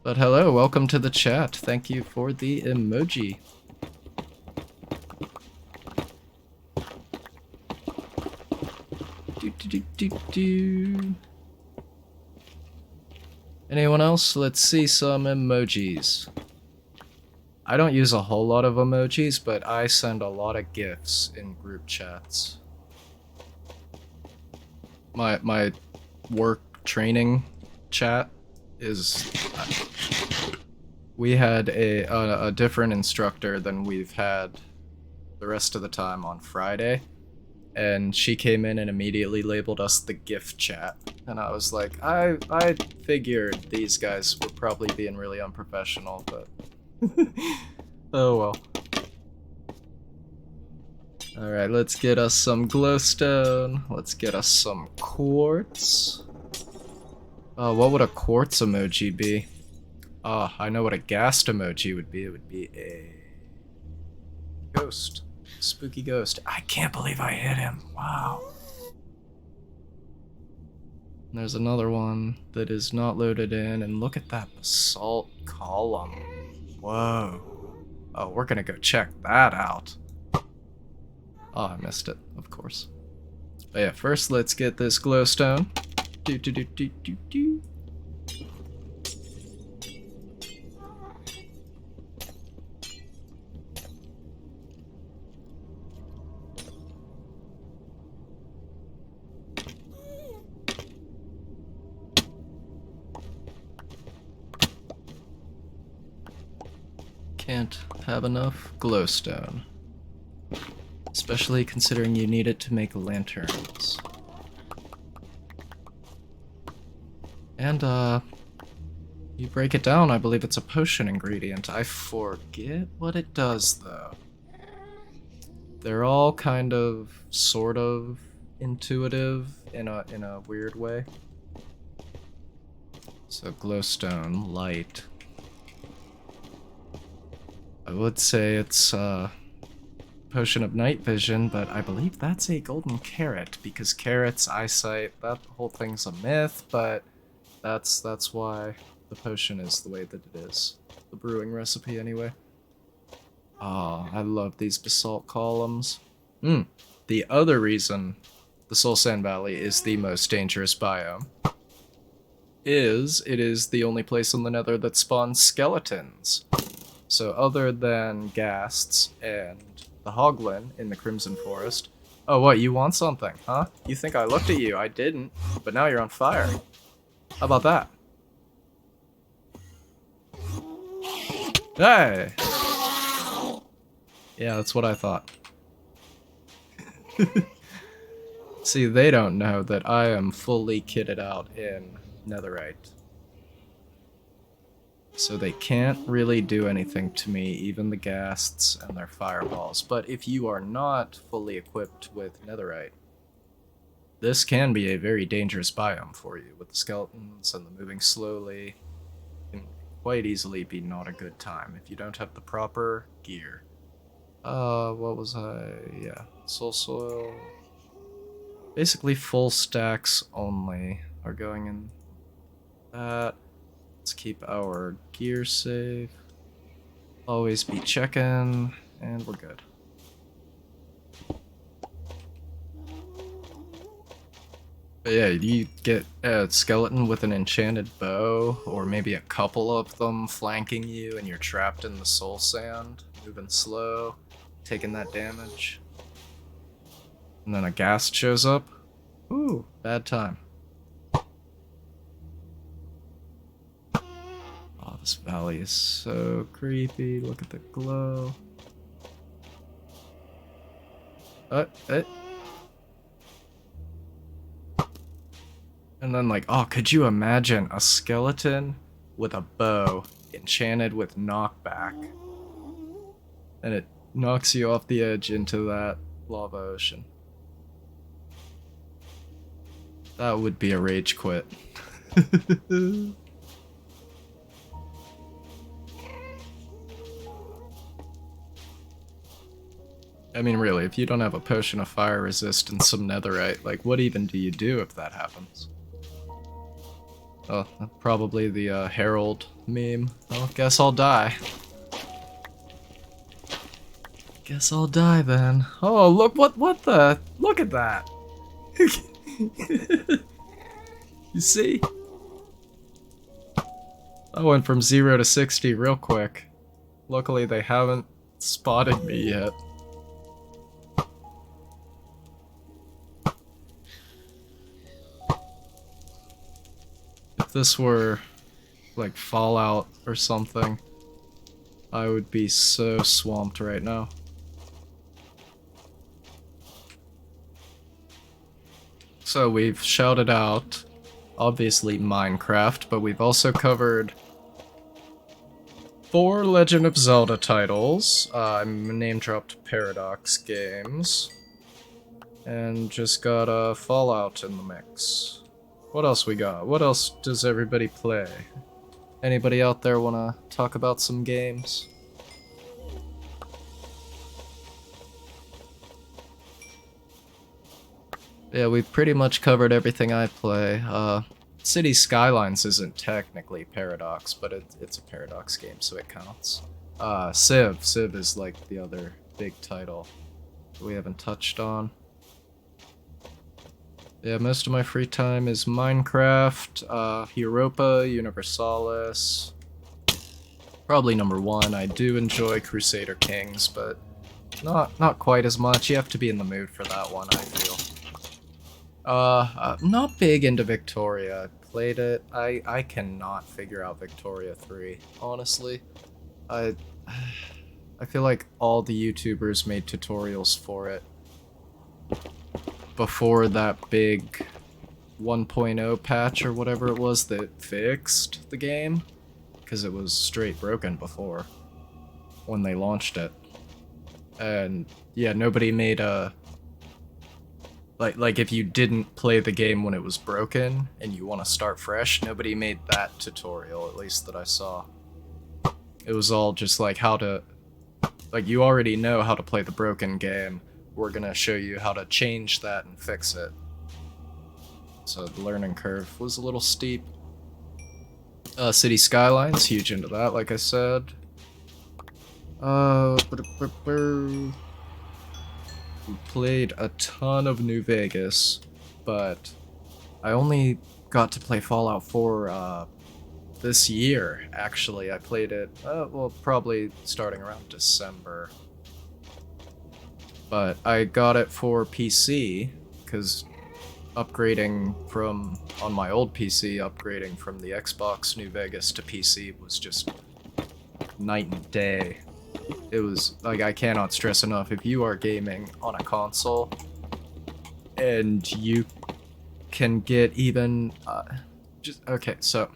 But hello, welcome to the chat. Thank you for the emoji. Do. Anyone else? Let's see some emojis. I don't use a whole lot of emojis, but I send a lot of GIFs in group chats. My work training chat is... we had a different instructor than we've had the rest of the time on Friday. And she came in and immediately labeled us the GIF chat. And I was like, I figured these guys were probably being really unprofessional, but... oh well. Alright, let's get us some glowstone. Let's get us some quartz. What would a quartz emoji be? I know what a ghast emoji would be. It would be a... ghost. Spooky ghost. I can't believe I hit him. Wow. There's another one that is not loaded in, and look at that basalt column. Whoa. Oh, we're gonna go check that out. Oh, I missed it, of course. But yeah, first let's get this glowstone. Do. Can't have enough glowstone. Especially considering you need it to make lanterns. And, you break it down, I believe it's a potion ingredient. I forget what it does, though. They're all kind of, sort of, intuitive in a weird way. So, glowstone, light. I would say it's potion of night vision, but I believe that's a golden carrot, because carrots, eyesight, that whole thing's a myth, but that's why the potion is the way that it is. The brewing recipe, anyway. Oh, I love these basalt columns. The other reason the Soul Sand Valley is the most dangerous biome is it is the only place in the Nether that spawns skeletons. So other than ghasts and the hoglin in the Crimson Forest... Oh, what, you want something, huh? You think I looked at you? I didn't, but now you're on fire. How about that? Hey! Yeah, that's what I thought. See, they don't know that I am fully kitted out in netherite. So they can't really do anything to me, even the ghasts and their fireballs. But if you are not fully equipped with netherite, this can be a very dangerous biome for you, with the skeletons and the moving slowly. It can quite easily be not a good time if you don't have the proper gear. What was I? Yeah, soul soil. Basically full stacks only are going in that. Let's keep our gear safe. Always be checking, and we're good. But yeah, you get a skeleton with an enchanted bow, or maybe a couple of them flanking you, and you're trapped in the soul sand, moving slow, taking that damage. And then a ghast shows up. Ooh, bad time. Oh, this valley is so creepy. Look at the glow. And then, like, oh, could you imagine a skeleton with a bow enchanted with knockback? And it knocks you off the edge into that lava ocean. That would be a rage quit. I mean, really, if you don't have a potion of fire resist and some netherite, like, what even do you do if that happens? Oh, probably the Herald meme. Oh, guess I'll die. Guess I'll die then. Oh, look, what the? Look at that. You see? I went from 0 to 60 real quick. Luckily, they haven't spotted me yet. If this were like Fallout or something, I would be so swamped right now. So we've shouted out, obviously, Minecraft, but we've also covered 4 Legend of Zelda titles. I name-dropped Paradox games. And just got Fallout in the mix. What else we got? What else does everybody play? Anybody out there wanna talk about some games? Yeah, we've pretty much covered everything I play. City Skylines isn't technically Paradox, but it's a Paradox game, so it counts. Civ is like the other big title that we haven't touched on. Yeah, most of my free time is Minecraft, Europa Universalis. Probably number 1. I do enjoy Crusader Kings, but not quite as much. You have to be in the mood for that one, I feel. Not big into Victoria. I played it. I cannot figure out Victoria 3, honestly. I feel like all the YouTubers made tutorials for it before that big 1.0 patch or whatever it was that fixed the game, because it was straight broken before when they launched it. And yeah, nobody made a like if you didn't play the game when it was broken and you want to start fresh, nobody made that tutorial, at least that I saw. It was all just like how to, like, you already know how to play the broken game. We're gonna show you how to change that and fix it. So the learning curve was a little steep. City Skylines, huge into that, like I said. We played a ton of New Vegas, but I only got to play Fallout 4 this year, actually. I played it, well, probably starting around December. But I got it for PC, because upgrading from, on my old PC, upgrading from the Xbox New Vegas to PC was just night and day. It was, like, I cannot stress enough, if you are gaming on a console, and you can get even, okay, so,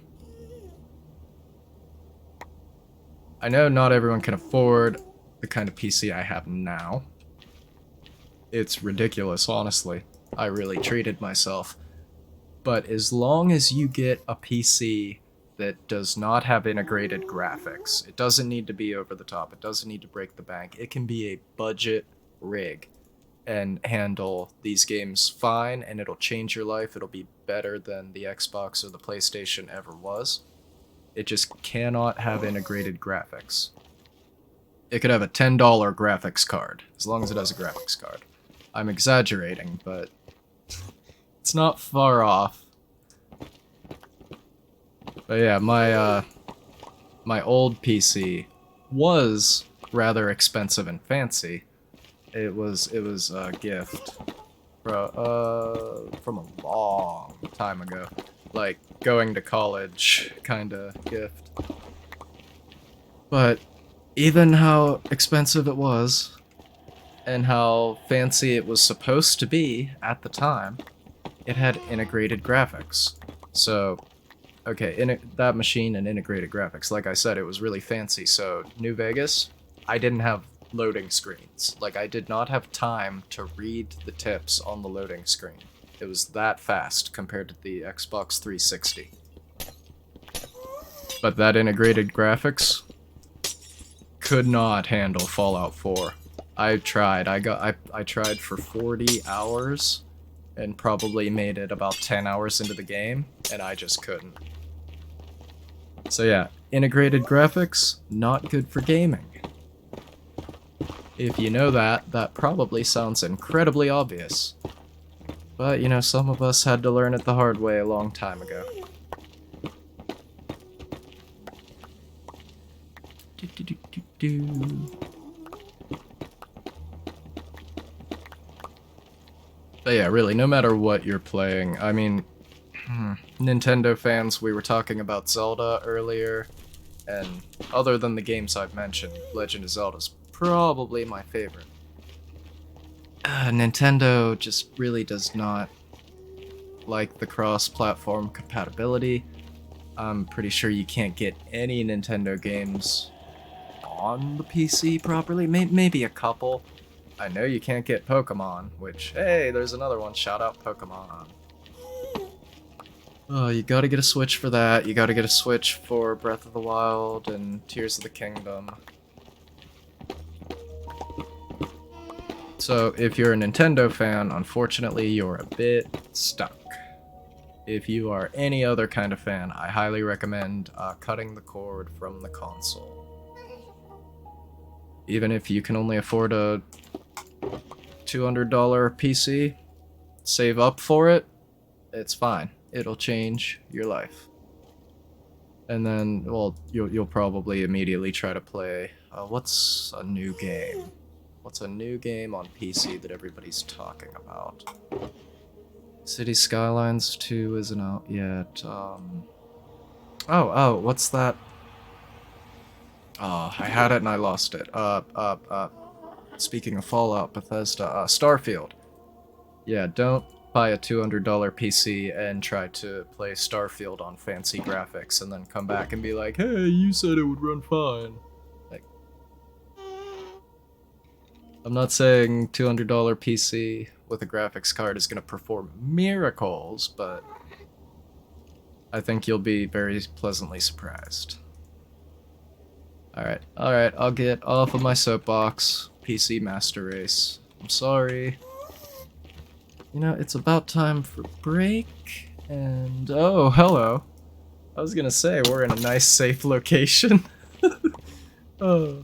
I know not everyone can afford the kind of PC I have now. It's ridiculous, honestly. I really treated myself. But as long as you get a PC that does not have integrated graphics, it doesn't need to be over the top, it doesn't need to break the bank, it can be a budget rig and handle these games fine, and it'll change your life. It'll be better than the Xbox or the PlayStation ever was. It just cannot have integrated graphics. It could have a $10 graphics card, as long as it has a graphics card. I'm exaggerating, but it's not far off. But yeah, my old PC was rather expensive and fancy. It was a gift from a long time ago, like going to college kinda gift. But even how expensive it was, and how fancy it was supposed to be at the time, it had integrated graphics. So, okay, that machine and integrated graphics, like I said, it was really fancy. So, New Vegas, I didn't have loading screens. Like, I did not have time to read the tips on the loading screen. It was that fast compared to the Xbox 360. But that integrated graphics could not handle Fallout 4. I tried. I tried for 40 hours and probably made it about 10 hours into the game, and I just couldn't. So yeah, integrated graphics, not good for gaming. If you know that, that probably sounds incredibly obvious. But, you know, some of us had to learn it the hard way a long time ago. But yeah, really, no matter what you're playing, I mean, Nintendo fans, we were talking about Zelda earlier, and other than the games I've mentioned, Legend of Zelda's probably my favorite. Nintendo just really does not like the cross-platform compatibility. I'm pretty sure you can't get any Nintendo games on the PC properly. Maybe a couple. I know you can't get Pokemon, which, hey, there's another one. Shout out Pokemon. Oh, you gotta get a Switch for that. You gotta get a Switch for Breath of the Wild and Tears of the Kingdom. So, if you're a Nintendo fan, unfortunately, you're a bit stuck. If you are any other kind of fan, I highly recommend cutting the cord from the console. Even if you can only afford a $200 PC, save up for it, it's fine. It'll change your life. And then, well, you'll probably immediately try to play, what's a new game? What's a new game on PC that everybody's talking about? City Skylines 2 isn't out yet. Oh, what's that? Oh, I had it and I lost it. Speaking of Fallout, Bethesda, Starfield. Yeah, don't buy a $200 PC and try to play Starfield on fancy graphics and then come back and be like, hey, you said it would run fine. Like, I'm not saying $200 PC with a graphics card is going to perform miracles, but I think you'll be very pleasantly surprised. Alright, I'll get off of my soapbox. PC Master Race. I'm sorry. You know, it's about time for break, and oh, hello. I was gonna say, we're in a nice, safe location. Oh.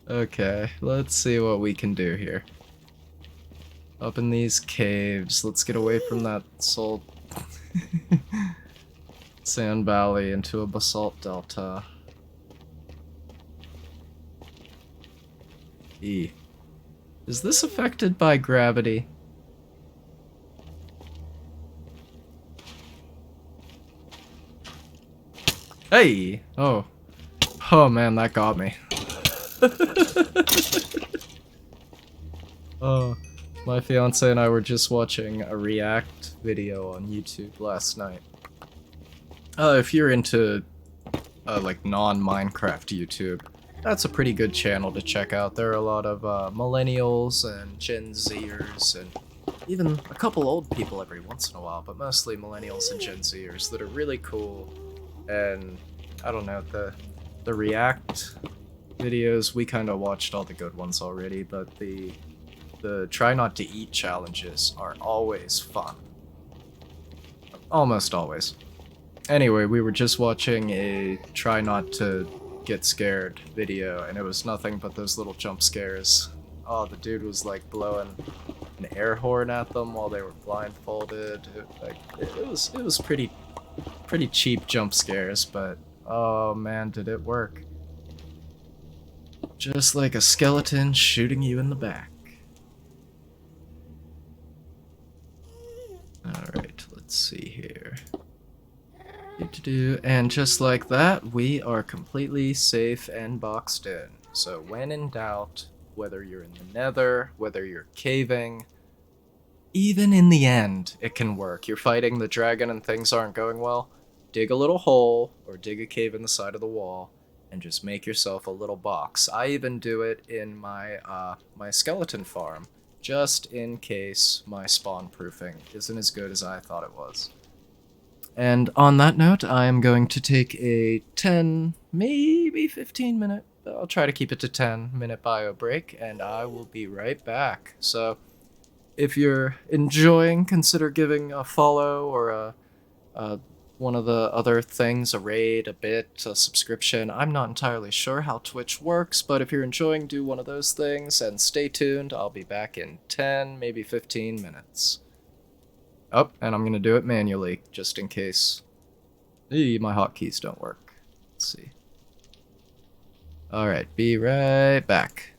Okay, let's see what we can do here. Up in these caves, let's get away from that salt sand valley into a basalt delta. E. Is this affected by gravity? Hey! Oh. Oh man, that got me. Oh, my fiance and I were just watching a React video on YouTube last night. If you're into, like, non-Minecraft YouTube, that's a pretty good channel to check out. There are a lot of, millennials and Gen Zers and even a couple old people every once in a while, but mostly millennials and Gen Zers that are really cool. And, I don't know, the React videos, we kind of watched all the good ones already, but the try not to eat challenges are always fun. Almost always. Anyway, we were just watching a try not to get scared video, and it was nothing but those little jump scares. Oh, the dude was like blowing an air horn at them while they were blindfolded. It was pretty cheap jump scares, but oh man, did it work. Just like a skeleton shooting you in the back. Alright, let's see here. And just like that, we are completely safe and boxed in. So when in doubt, whether you're in the nether, whether you're caving, even in the end, it can work. You're fighting the dragon and things aren't going well, dig a little hole, or dig a cave in the side of the wall, and just make yourself a little box. I even do it in my, my skeleton farm, just in case my spawn proofing isn't as good as I thought it was. And on that note, I am going to take a 10, maybe 15 minute, I'll try to keep it to 10-minute bio break, and I will be right back. So, if you're enjoying, consider giving a follow or a one of the other things, a raid, a bit, a subscription. I'm not entirely sure how Twitch works, but if you're enjoying, do one of those things, and stay tuned. I'll be back in 10, maybe 15 minutes. Oh, and I'm gonna do it manually, just in case. My hotkeys don't work. Let's see. Alright, be right back.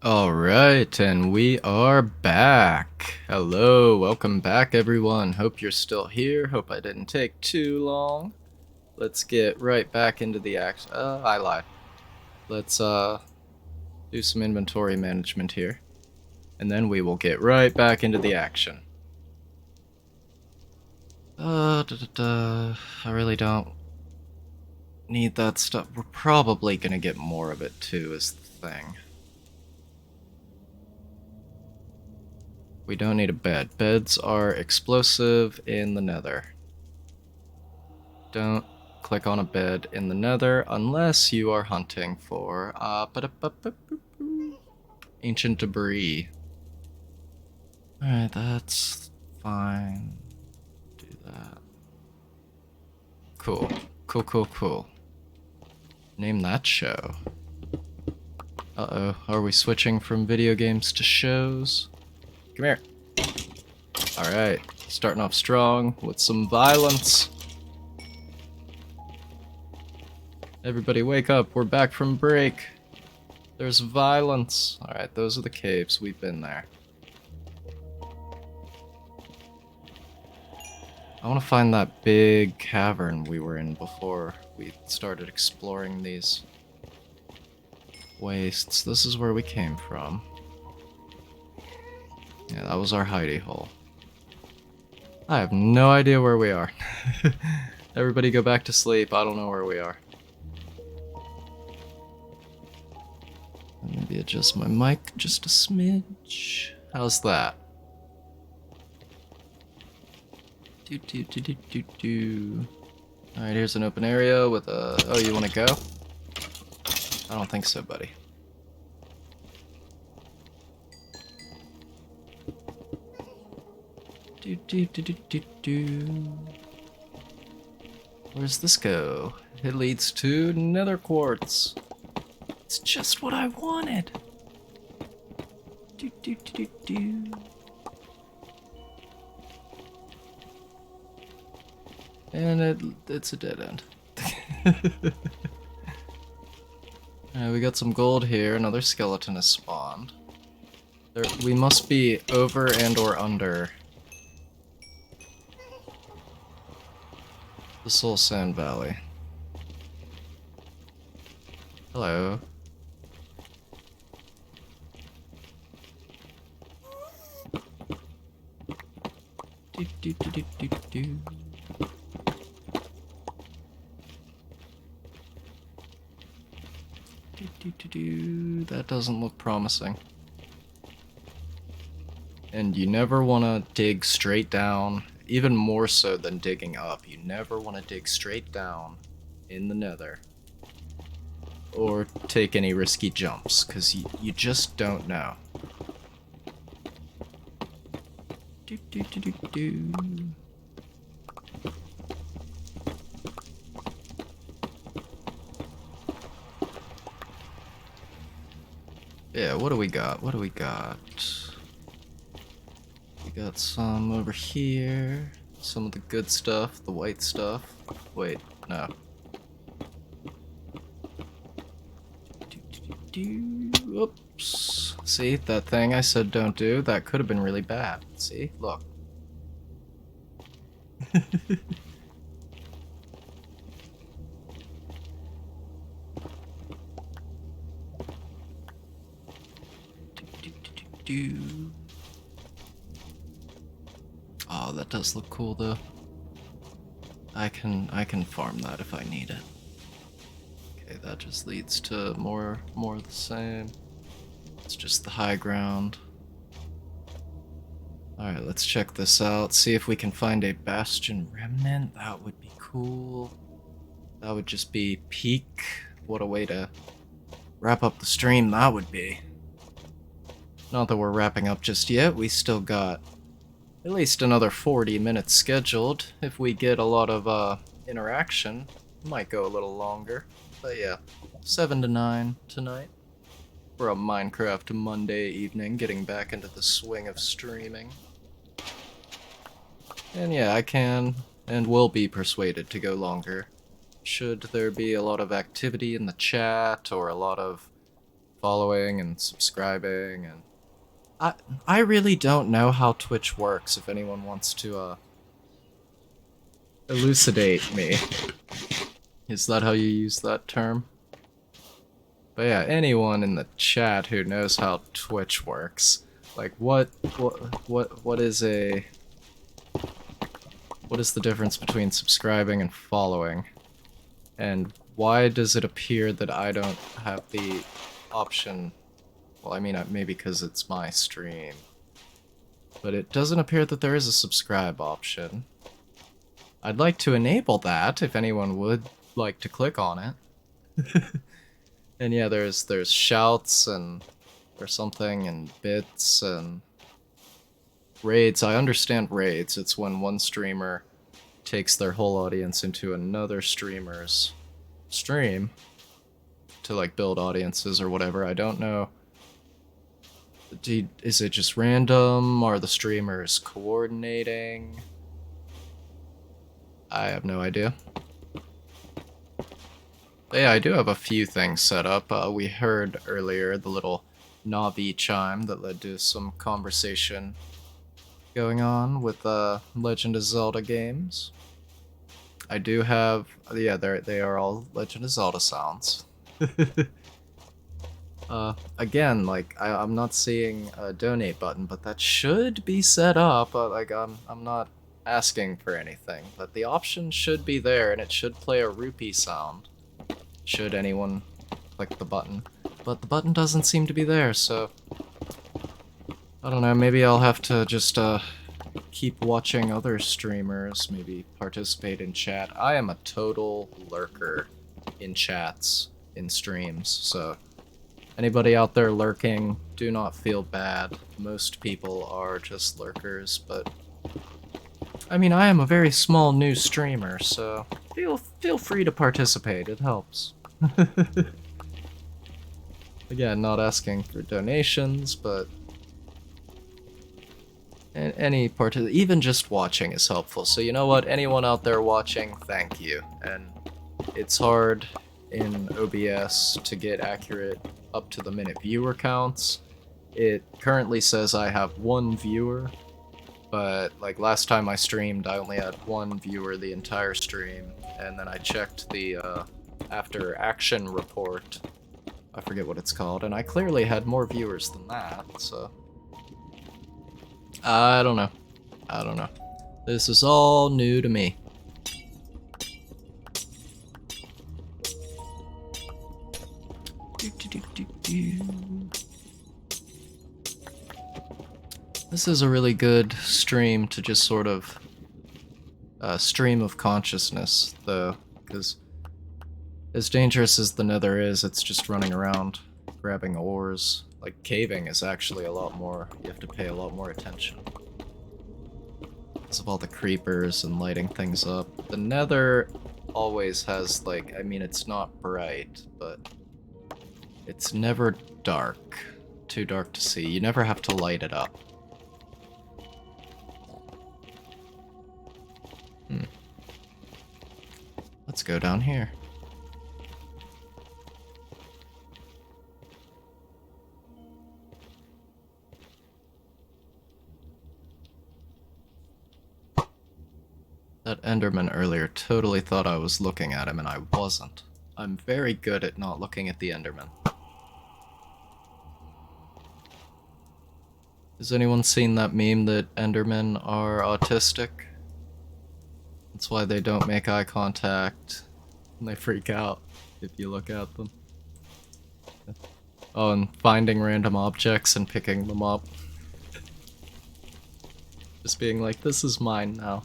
Alright, and we are back. Hello, welcome back everyone. Hope you're still here. Hope I didn't take too long. Let's get right back into the action. I lied. Let's do some inventory management here. And then we will get right back into the action. I really don't need that stuff. We're probably gonna get more of it too, is the thing. We don't need a bed. Beds are explosive in the Nether. Don't click on a bed in the Nether unless you are hunting for ancient debris. Alright, that's fine. Do that. Cool. Cool. Name that show. Uh-oh, are we switching from video games to shows? Come here. Alright, starting off strong with some violence. Everybody wake up, we're back from break. There's violence. Alright, those are the caves, we've been there. I want to find that big cavern we were in before we started exploring these wastes. This is where we came from. Yeah, that was our hidey hole. I have no idea where we are. Everybody go back to sleep. I don't know where we are. Maybe adjust my mic just a smidge. How's that? Alright, here's an open area with a... Oh, you want to go? I don't think so, buddy. Where's this go? It leads to Nether Quartz. It's just what I wanted. And it's a dead end. We got some gold here. Another skeleton has spawned. We must be over and or under the Soul Sand Valley. Hello. That doesn't look promising. And you never want to dig straight down, even more so than digging up. You never want to dig straight down in the Nether. Or take any risky jumps, because you just don't know. Yeah, what do we got? What do we got? We got some over here. Some of the good stuff, the white stuff. Wait, no. Oops. See, that thing I said don't do, that could have been really bad. See? Look. Oh, that does look cool though. I can farm that if I need it. Okay, that just leads to more of the same. It's just the high ground. Alright, let's check this out. See if we can find a bastion remnant. That would be cool. That would just be peak. What a way to wrap up the stream that would be. Not that we're wrapping up just yet. We still got at least another 40 minutes scheduled. If we get a lot of interaction, might go a little longer. But yeah, 7 to 9 tonight for a Minecraft Monday evening, getting back into the swing of streaming. And yeah, I can and will be persuaded to go longer. Should there be a lot of activity in the chat or a lot of following and subscribing, and I really don't know how Twitch works. If anyone wants to elucidate me, is that how you use that term? But yeah, anyone in the chat who knows how Twitch works, like what is the difference between subscribing and following? And why does it appear that I don't have the option? Well, I mean, maybe because it's my stream. But it doesn't appear that there is a subscribe option. I'd like to enable that if anyone would like to click on it. And yeah, there's shouts and there's something and bits and raids. I understand raids. It's when one streamer takes their whole audience into another streamer's stream to like build audiences or whatever. I don't know. Is it just random? Are the streamers coordinating? I have no idea. But yeah, I do have a few things set up. We heard earlier the little Navi chime that led to some conversation going on with Legend of Zelda games. I do have, yeah, they are all Legend of Zelda sounds. Again, like I'm not seeing a donate button, but that should be set up. Like I'm not asking for anything, but the option should be there, and it should play a rupee sound. Should anyone click the button, but the button doesn't seem to be there, so I don't know. Maybe I'll have to just keep watching other streamers, maybe participate in chat. I am a total lurker in chats, in streams, so anybody out there lurking, do not feel bad. Most people are just lurkers, but I mean, I am a very small new streamer, so feel free to participate, it helps. Again, not asking for donations, but any part of even just watching is helpful. So you know what, anyone out there watching, thank you. And it's hard in OBS to get accurate up to the minute viewer counts. It currently says I have 1 viewer, but like last time I streamed I only had 1 viewer the entire stream, and then I checked the after action report, I forget what it's called, and I clearly had more viewers than that, so I don't know. This is all new to me. This is a really good stream to just sort of stream of consciousness, though, because as dangerous as the Nether is, it's just running around grabbing ores. Like, caving is actually a lot more, you have to pay a lot more attention because of all the creepers and lighting things up. The Nether always has, like, I mean, it's not bright, but it's never dark. Too dark to see. You never have to light it up. Let's go down here. That Enderman earlier totally thought I was looking at him, and I wasn't. I'm very good at not looking at the Enderman. Has anyone seen that meme that Endermen are autistic? That's why they don't make eye contact, and they freak out if you look at them. Oh, and finding random objects and picking them up. Just being like, this is mine now.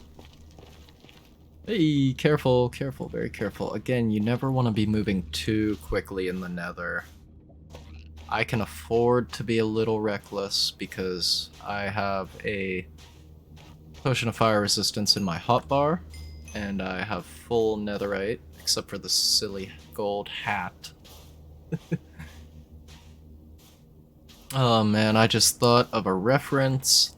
Hey, careful, careful, very careful. Again, you never want to be moving too quickly in the Nether. I can afford to be a little reckless because I have a potion of fire resistance in my hotbar, and I have full netherite, except for the silly gold hat. Oh man, I just thought of a reference,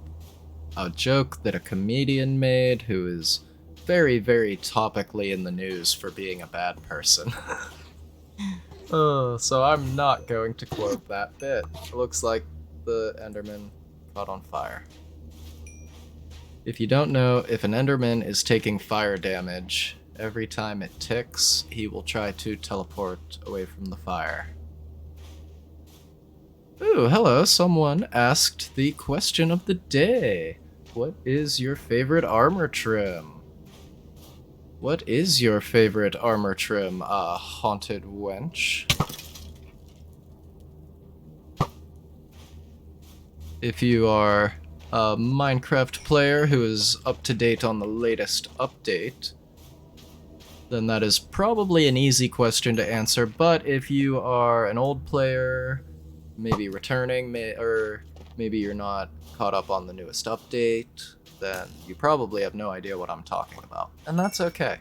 a joke that a comedian made who is very, very topically in the news for being a bad person. So I'm not going to quote that bit. It looks like the Enderman caught on fire. If you don't know, if an Enderman is taking fire damage, every time it ticks, he will try to teleport away from the fire. Ooh, hello, someone asked the question of the day. What is your favorite armor trim? What is your favorite armor trim, haunted wench? If you are a Minecraft player who is up to date on the latest update, then that is probably an easy question to answer, but if you are an old player, maybe returning, or maybe you're not caught up on the newest update, then you probably have no idea what I'm talking about. And that's okay.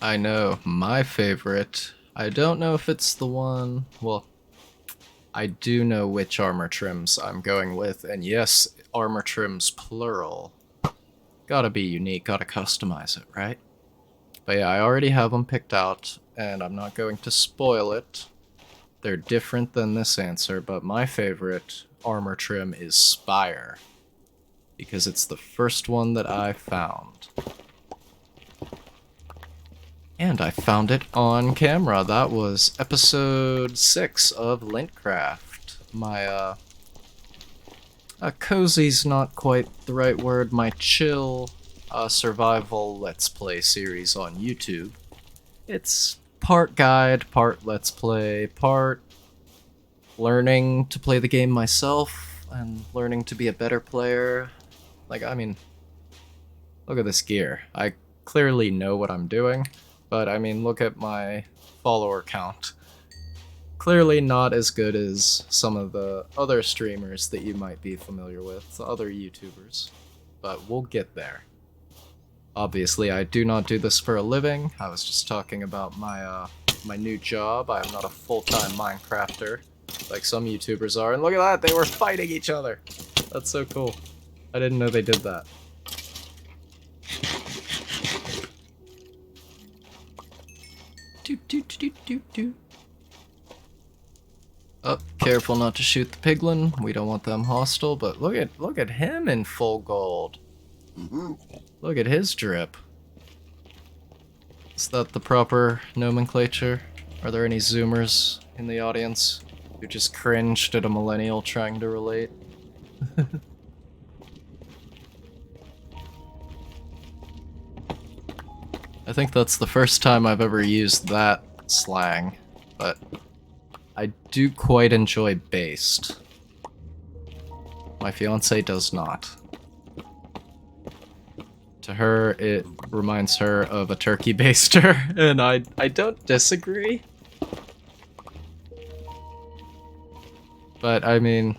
I know, my favorite. I don't know if it's the one... Well, I do know which armor trims I'm going with, and yes, armor trims plural. Gotta be unique, gotta customize it, right? But yeah, I already have them picked out, and I'm not going to spoil it. They're different than this answer, but my favorite armor trim is Spire, because it's the first one that I found. And I found it on camera. That was episode 6 of Lintcraft. My, cozy's not quite the right word, my chill, survival let's play series on YouTube. It's part guide, part let's play, part learning to play the game myself, and learning to be a better player. Like, I mean, look at this gear. I clearly know what I'm doing. But, I mean, look at my follower count. Clearly not as good as some of the other streamers that you might be familiar with, other YouTubers. But we'll get there. Obviously, I do not do this for a living. I was just talking about my, my new job. I am not a full-time Minecrafter, like some YouTubers are. And look at that, they were fighting each other! That's so cool. I didn't know they did that. Oh, careful not to shoot the piglin. We don't want them hostile, but look at him in full gold. Look at his drip. Is that the proper nomenclature? Are there any Zoomers in the audience who just cringed at a millennial trying to relate? I think that's the first time I've ever used that slang, but I do quite enjoy based. My fiancée does not. To her, it reminds her of a turkey baster, and I don't disagree. But, I mean,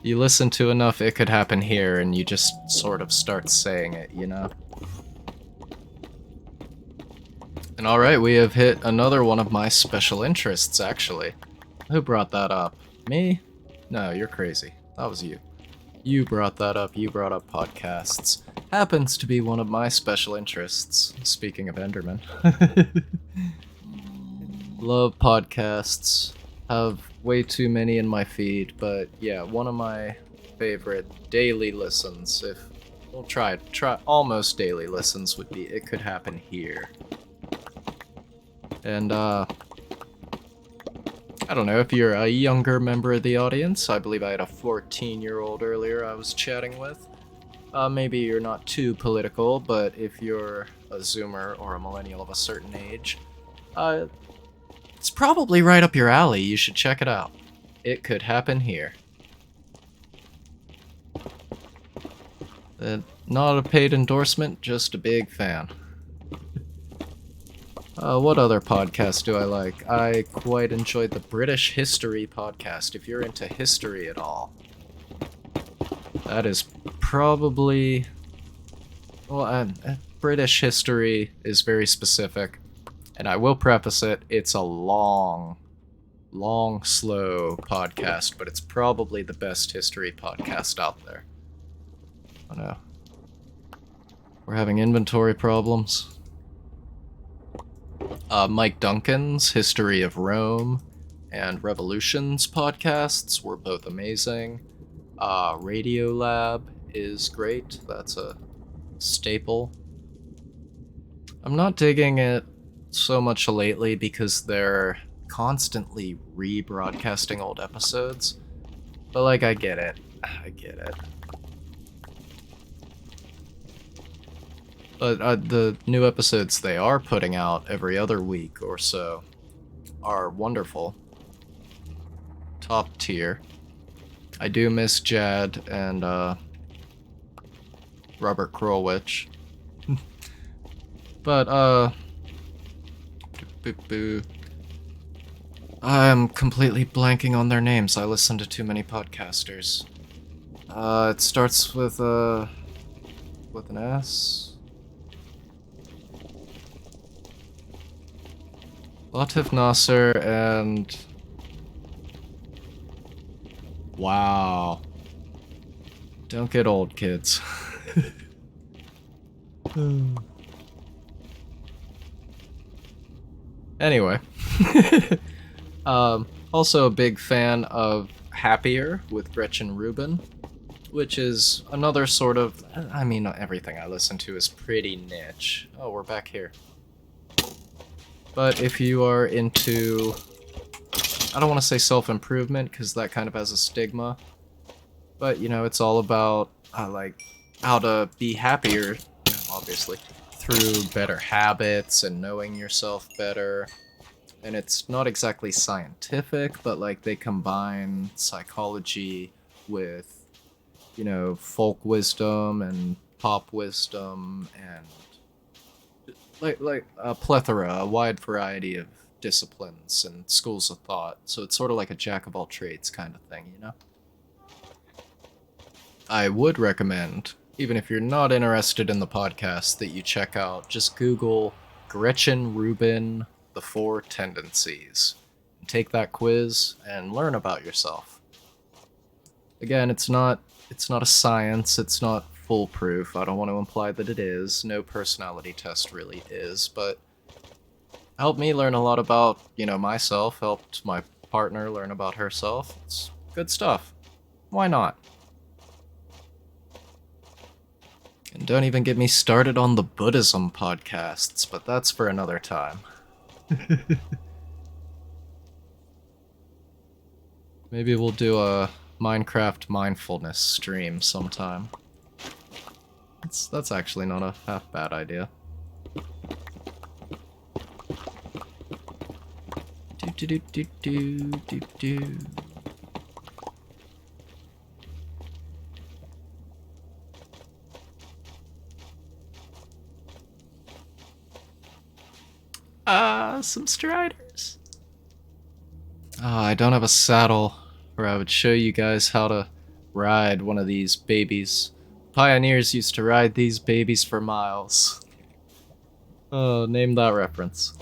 you listen to enough It Could Happen Here, and you just sort of start saying it, you know? And alright, we have hit another one of my special interests, actually. Who brought that up? Me? No, you're crazy. That was you. You brought that up, you brought up podcasts. Happens to be one of my special interests, speaking of Enderman. Love podcasts. Have way too many in my feed, but yeah, one of my favorite daily listens, if... We'll try almost daily listens would be It Could Happen Here. And, I don't know, if you're a younger member of the audience, I believe I had a 14-year-old earlier I was chatting with. Maybe you're not too political, but if you're a Zoomer or a millennial of a certain age, it's probably right up your alley. You should check it out. It Could Happen Here. Not a paid endorsement, just a big fan. What other podcast do I like? I quite enjoyed the British History podcast, if you're into history at all. That is probably... Well, British history is very specific, and I will preface it, it's a long long, slow podcast, but it's probably the best history podcast out there. Oh no. We're having inventory problems. Mike Duncan's History of Rome and Revolutions podcasts were both amazing. Radiolab is great. That's a staple. I'm not digging it so much lately because they're constantly rebroadcasting old episodes. But like, I get it. I get it. But the new episodes they are putting out every other week or so are wonderful. Top tier. I do miss Jad and Robert Krulwich. But I'm completely blanking on their names. I listen to too many podcasters. It starts with an S. Latif Nasser and... Wow. Don't get old, kids. Anyway. Also a big fan of Happier with Gretchen Rubin, which is another sort of... I mean, everything I listen to is pretty niche. Oh, we're back here. But if you are into, I don't want to say self-improvement, because that kind of has a stigma, but, you know, it's all about, like, how to be happier, obviously, through better habits and knowing yourself better. And it's not exactly scientific, but, like, they combine psychology with, you know, folk wisdom and pop wisdom and like a plethora, a wide variety of disciplines and schools of thought. So it's sort of like a jack of all trades kind of thing, you know? I would recommend, even if you're not interested in the podcast, that you check out, just Google Gretchen Rubin, The Four Tendencies. And take that quiz and learn about yourself. Again, it's not a science, it's not foolproof. I don't want to imply that it is. No personality test really is, but helped me learn a lot about, you know, myself, helped my partner learn about herself. It's good stuff. Why not? And don't even get me started on the Buddhism podcasts, but that's for another time. Maybe we'll do a Minecraft mindfulness stream sometime. That's actually not a half bad idea. Do. Some striders. I don't have a saddle where I would show you guys how to ride one of these babies. Pioneers used to ride these babies for miles. Oh, name that reference.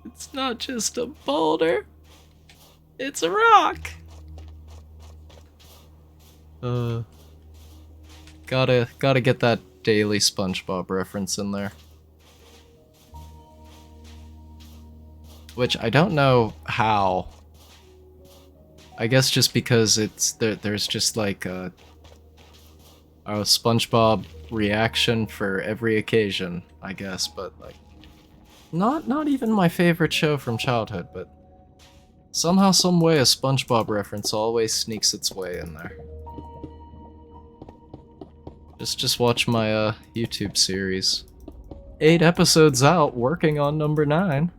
It's not just a boulder. It's a rock. Gotta get that daily SpongeBob reference in there. Which I don't know how. I guess just because there's just like a SpongeBob reaction for every occasion, I guess, but like not even my favorite show from childhood, but somehow, some way a SpongeBob reference always sneaks its way in there. Just watch my YouTube series. 8 episodes out, working on number 9.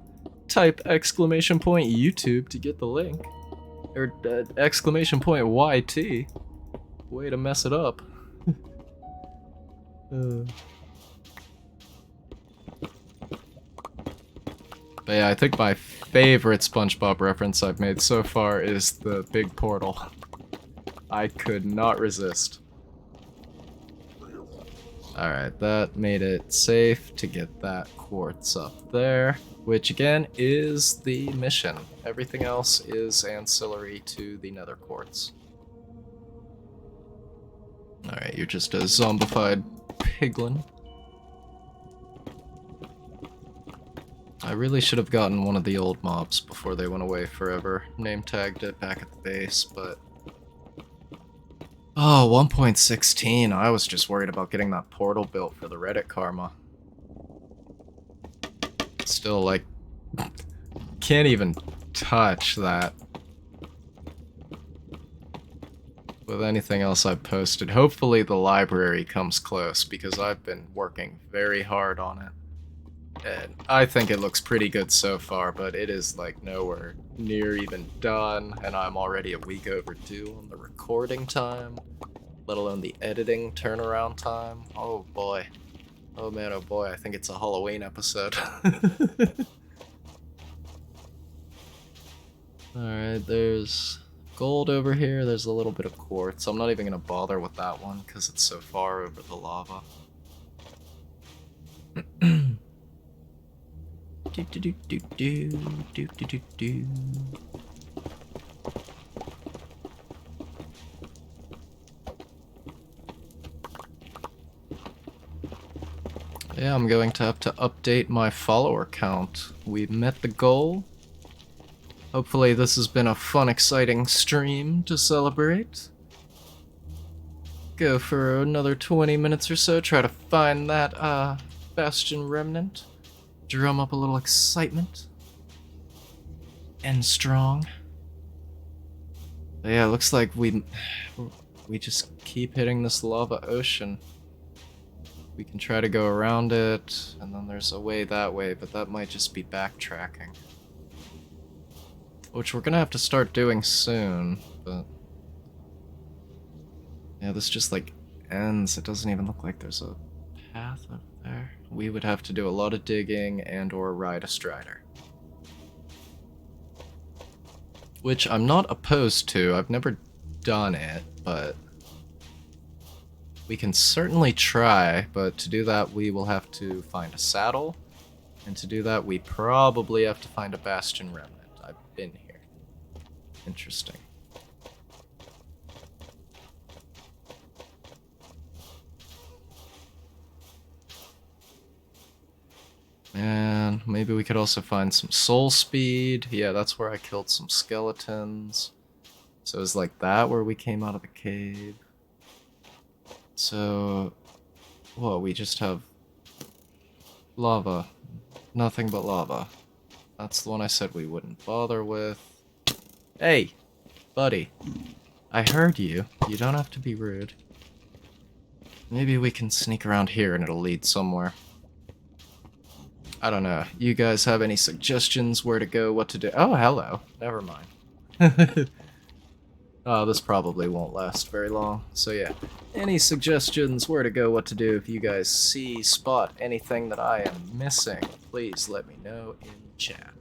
Type !YouTube to get the link. Or !YT. Way to mess it up. But yeah, I think my favorite SpongeBob reference I've made so far is the big portal. I could not resist. Alright, that made it safe to get that quartz up there, which again is the mission. Everything else is ancillary to the Nether Quartz. Alright, you're just a zombified piglin. I really should have gotten one of the old mobs before they went away forever. Name tagged it back at the base, but... Oh, 1.16. I was just worried about getting that portal built for the Reddit karma. Still, like, can't even touch that with anything else I've posted. Hopefully the library comes close, because I've been working very hard on it. And I think it looks pretty good so far, but it is like nowhere near even done, and I'm already a week overdue on the recording time, let alone the editing turnaround time. Oh boy. Oh man, oh boy, I think it's a Halloween episode. Alright, there's gold over here, there's a little bit of quartz. I'm not even gonna bother with that one, because it's so far over the lava. Do do do do do do do do do. Yeah, I'm going to have to update my follower count. We've met the goal. Hopefully this has been a fun, exciting stream to celebrate. Go for another 20 minutes or so, try to find that Bastion Remnant. Drum up a little excitement. End strong. But yeah, it looks like we just keep hitting this lava ocean. We can try to go around it, and then there's a way that way, but that might just be backtracking. Which we're gonna have to start doing soon, but... yeah, this just like ends. It doesn't even look like there's a path up there. We would have to do a lot of digging and or ride a strider. Which I'm not opposed to. I've never done it, but we can certainly try, but to do that we will have to find a saddle, and to do that we probably have to find a Bastion Remnant. I've been here. Interesting. And maybe we could also find some soul speed. Yeah, that's where I killed some skeletons. So it was like that where we came out of the cave. So, well, we just have lava. Nothing but lava. That's the one I said we wouldn't bother with. Hey, buddy. I heard you. You don't have to be rude. Maybe we can sneak around here and it'll lead somewhere. I don't know. You guys have any suggestions where to go, what to do? Oh, hello. Never mind. Oh, this probably won't last very long. So yeah, any suggestions where to go, what to do? If you guys spot anything that I am missing, please let me know in chat.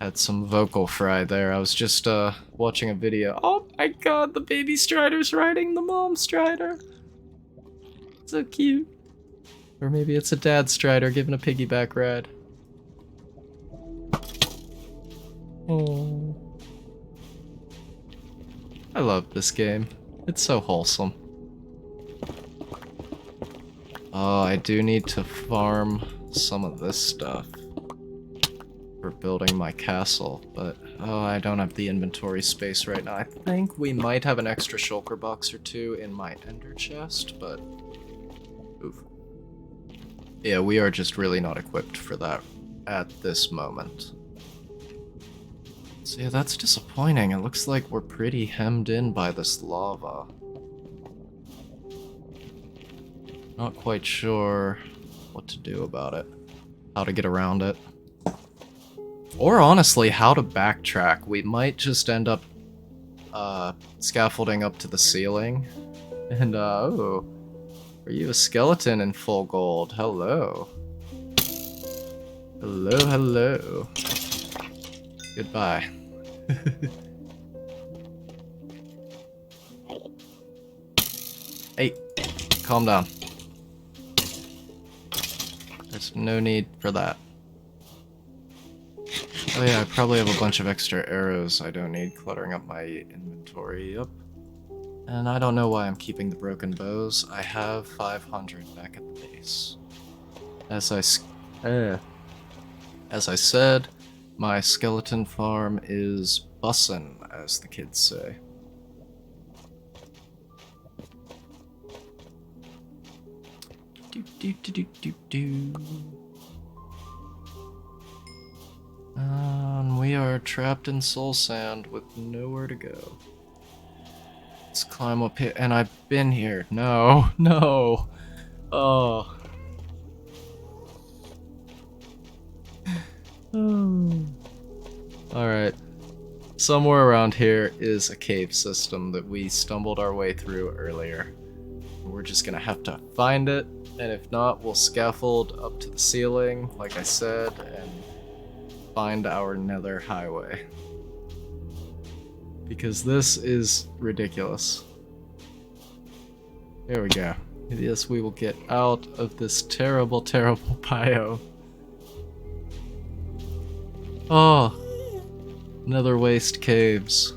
Had some vocal fry there. I was just watching a video. Oh my god, the baby strider's riding the mom strider. So cute. Or maybe it's a dad strider giving a piggyback ride. Oh. I love this game. It's so wholesome. Oh, I do need to farm some of this stuff for building my castle, but oh, I don't have the inventory space right now. I think we might have an extra shulker box or two in my ender chest, but oof. Yeah, we are just really not equipped for that at this moment. So yeah, that's disappointing. It looks like we're pretty hemmed in by this lava. Not quite sure what to do about it. How to get around it. Or honestly, how to backtrack. We might just end up scaffolding up to the ceiling. And oh. Are you a skeleton in full gold? Hello. Hello, hello. Goodbye. Hey. calm down. There's no need for that. Oh yeah, I probably have a bunch of extra arrows I don't need cluttering up my inventory. Yep. And I don't know why I'm keeping the broken bows. I have 500 back at the base. As I said, my skeleton farm is bussin', as the kids say. We are trapped in soul sand with nowhere to go. Let's climb up here, and I've been here. No, no. Oh. Alright. Somewhere around here is a cave system that we stumbled our way through earlier. We're just gonna have to find it, and if not, we'll scaffold up to the ceiling, like I said, and find our nether highway. Because this is ridiculous. There we go. Yes, we will get out of this terrible, terrible biome. Oh, nether waste caves.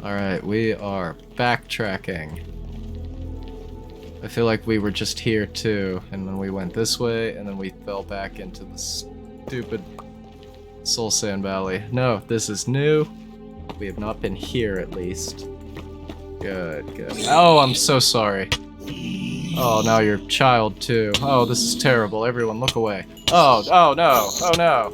Alright, we are backtracking. I feel like we were just here too, and then we went this way, and then we fell back into the stupid Soul Sand Valley. No, this is new. We have not been here at least. Good, good. Oh, I'm so sorry. Oh, now you're a child too. Oh, this is terrible. Everyone look away. Oh, oh no, oh no.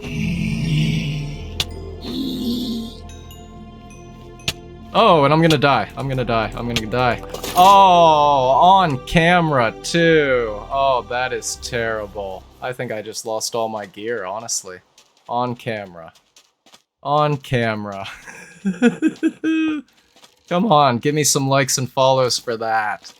Oh, and I'm gonna die. I'm gonna die. I'm gonna die. Oh, on camera too. Oh, that is terrible. I think I just lost all my gear, honestly. On camera. On camera. Come on, give me some likes and follows for that.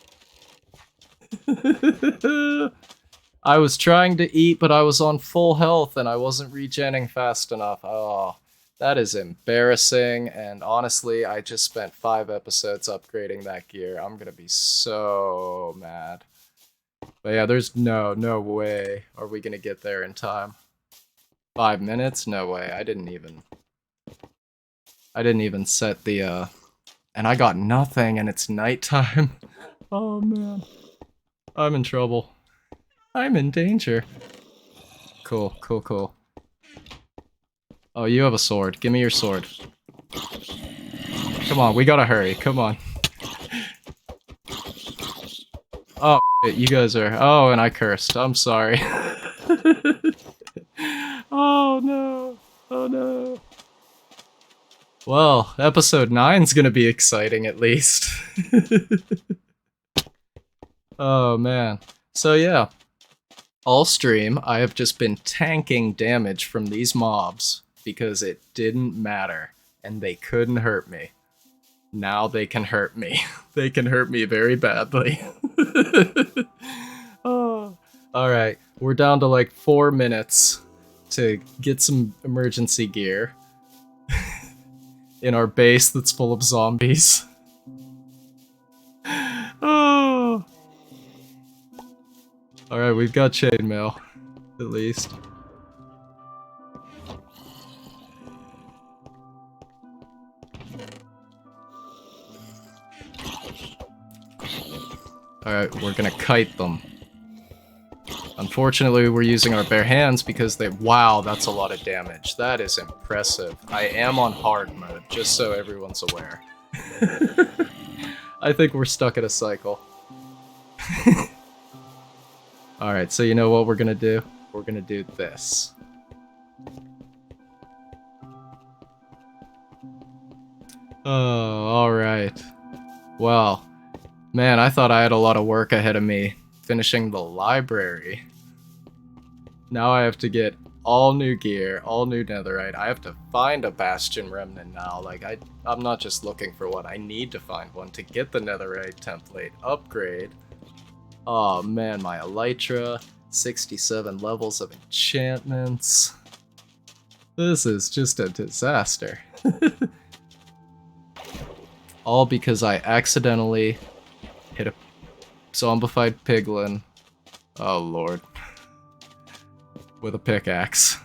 I was trying to eat, but I was on full health and I wasn't regenning fast enough. Oh, that is embarrassing. And honestly, I just spent 5 episodes upgrading that gear. I'm gonna be so mad. But yeah, there's no way are we gonna get there in time. 5 minutes? No way. I didn't even set the, and I got nothing and it's nighttime. Oh man. I'm in trouble. I'm in danger. Cool, cool, cool. Oh, you have a sword. Give me your sword. Come on, we gotta hurry. Come on. Oh, shit, you guys are... Oh, and I cursed. I'm sorry. Oh no. Oh no. Well, episode 9's gonna be exciting at least. Oh man. So yeah. All stream, I have just been tanking damage from these mobs because it didn't matter and they couldn't hurt me. Now they can hurt me. They can hurt me very badly. Oh. Alright, we're down to like 4 minutes to get some emergency gear in our base that's full of zombies. Oh. Alright, we've got chainmail, at least. Alright, we're gonna kite them. Unfortunately, we're using our bare hands because they... Wow, that's a lot of damage. That is impressive. I am on hard mode, just so everyone's aware. I think we're stuck in a cycle. Alright, so you know what we're gonna do? We're gonna do this. Oh, alright. Well, man, I thought I had a lot of work ahead of me finishing the library. Now I have to get all new gear, all new netherite. I have to find a bastion remnant now. Like, I'm not just looking for one. I need to find one to get the netherite template upgrade. Oh man, my elytra, 67 levels of enchantments. This is just a disaster. All because I accidentally hit a zombified piglin. Oh lord. With a pickaxe.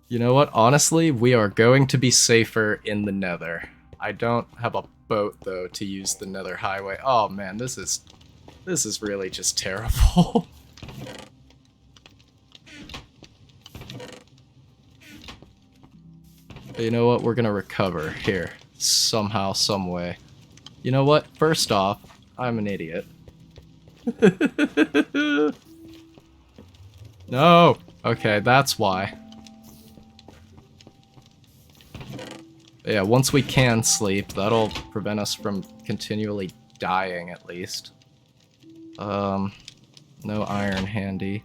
You know what? Honestly, we are going to be safer in the Nether. I don't have a boat though to use the Nether highway. Oh man, this is really just terrible. But you know what? We're gonna recover here somehow, some way. You know what? First off, I'm an idiot. No! Okay, that's why. But yeah, once we can sleep, that'll prevent us from continually dying, at least. No iron handy,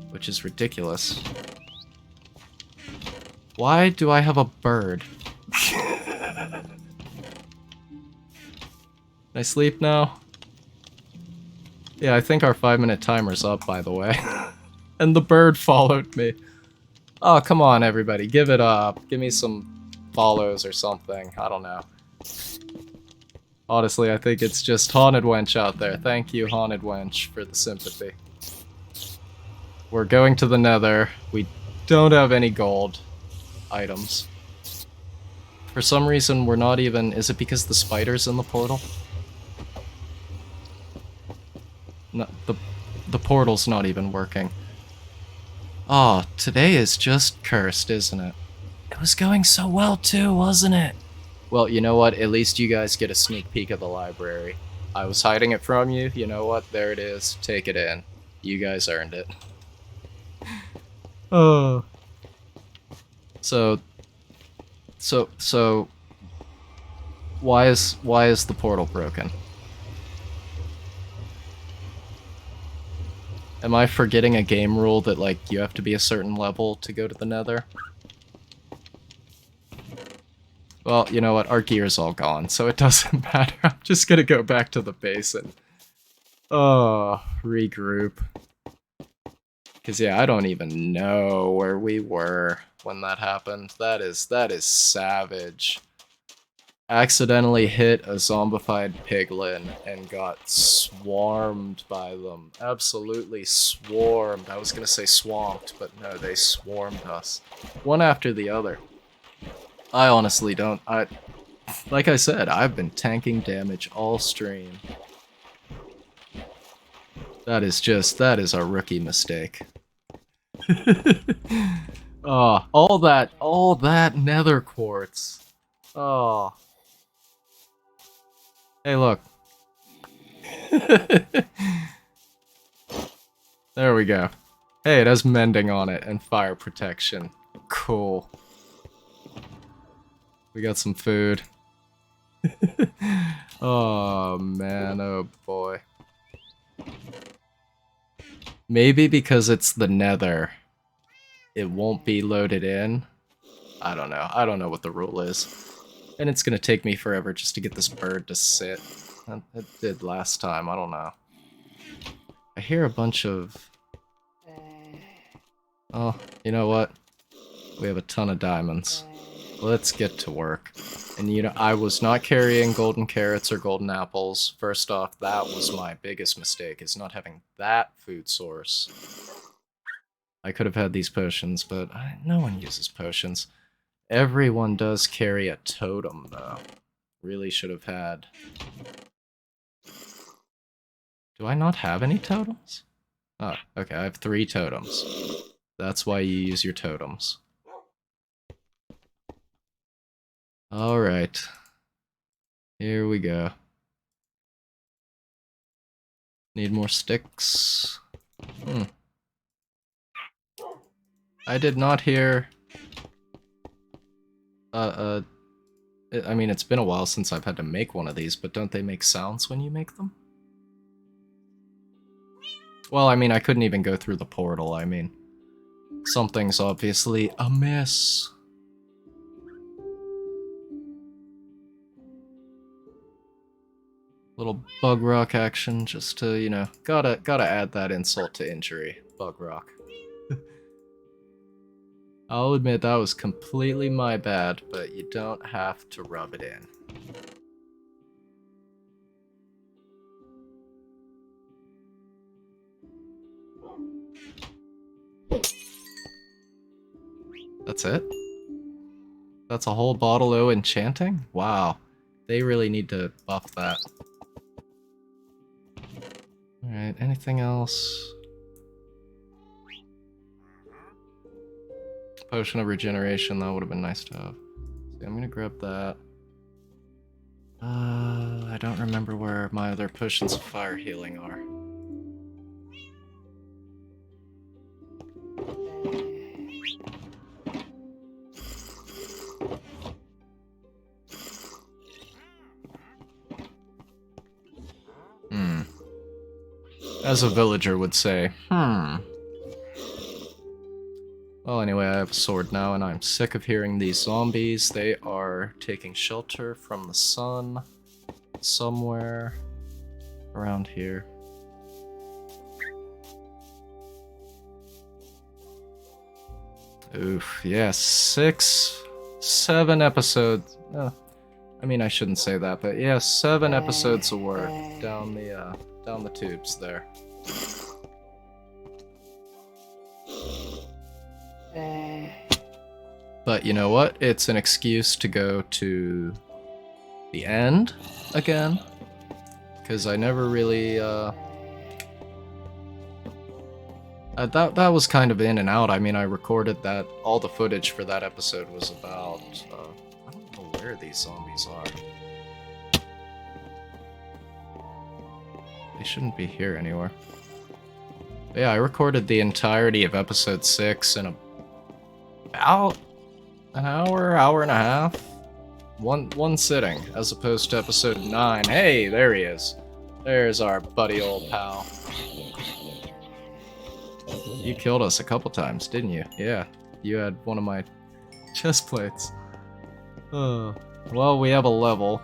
which is ridiculous. Why do I have a bird? Can I sleep now? Yeah, I think our 5-minute timer's up, by the way. And the bird followed me. Oh, come on, everybody. Give it up. Give me some follows or something. I don't know. Honestly, I think it's just Haunted Wench out there. Thank you, Haunted Wench, for the sympathy. We're going to the Nether. We don't have any gold items. For some reason, we're not even... Is it because the spider's in the portal? No, the portal's not even working. Oh, today is just cursed, isn't it? It was going so well too, wasn't it? Well, you know what? At least you guys get a sneak peek of the library. I was hiding it from you. You know what? There it is. Take it in. You guys earned it. Oh. So why is the portal broken? Am I forgetting a game rule that, like, you have to be a certain level to go to the Nether? Well, you know what? Our gear's all gone, so it doesn't matter. I'm just gonna go back to the base and... regroup. Because, yeah, I don't even know where we were when that happened. That is savage. Accidentally hit a zombified piglin and got swarmed by them. Absolutely swarmed. I was gonna say swamped, but no, they swarmed us. One after the other. I honestly don't... Like I said, I've been tanking damage all stream. That is a rookie mistake. Oh, all that Nether Quartz. Oh. Hey, look. There we go. Hey, it has mending on it and fire protection. Cool. We got some food. Oh, man. Oh, boy. Maybe because it's the Nether, it won't be loaded in. I don't know. I don't know what the rule is. And it's gonna take me forever just to get this bird to sit. It did last time, I don't know. I hear a bunch of... Oh, you know what? We have a ton of diamonds. Let's get to work. And you know, I was not carrying golden carrots or golden apples. First off, that was my biggest mistake, is not having that food source. I could have had these potions, but no one uses potions. Everyone does carry a totem, though. Really should have had... Do I not have any totems? Oh, okay, I have 3 totems. That's why you use your totems. Alright. Here we go. Need more sticks. I did not hear... I mean, it's been a while since I've had to make one of these, but don't they make sounds when you make them? Well, I mean, I couldn't even go through the portal, I mean... Something's obviously amiss. Little bug rock action, just to, you know, gotta add that insult to injury. Bug rock. I'll admit that was completely my bad, but you don't have to rub it in. That's it? That's a whole bottle of enchanting? Wow. They really need to buff that. Alright, anything else? Potion of regeneration, that would have been nice to have. So I'm gonna grab that. I don't remember where my other potions of fire healing are. As a villager would say, Well, anyway, I have a sword now, and I'm sick of hearing these zombies. They are taking shelter from the sun somewhere around here. Oof, yeah, 6, 7 episodes. I mean, I shouldn't say that, but yeah, 7 episodes of work down the tubes there. But you know what? It's an excuse to go to the end again, because I never really that was kind of in and out. I mean, I recorded that, all the footage for that episode was about I don't know where these zombies are. They shouldn't be here anywhere. But yeah, I recorded the entirety of episode 6 in about an hour and a half. One sitting, as opposed to episode 9. Hey, there he is. There's our buddy old pal. You killed us a couple times, didn't you? Yeah, you had one of my chest plates. Well, we have a level.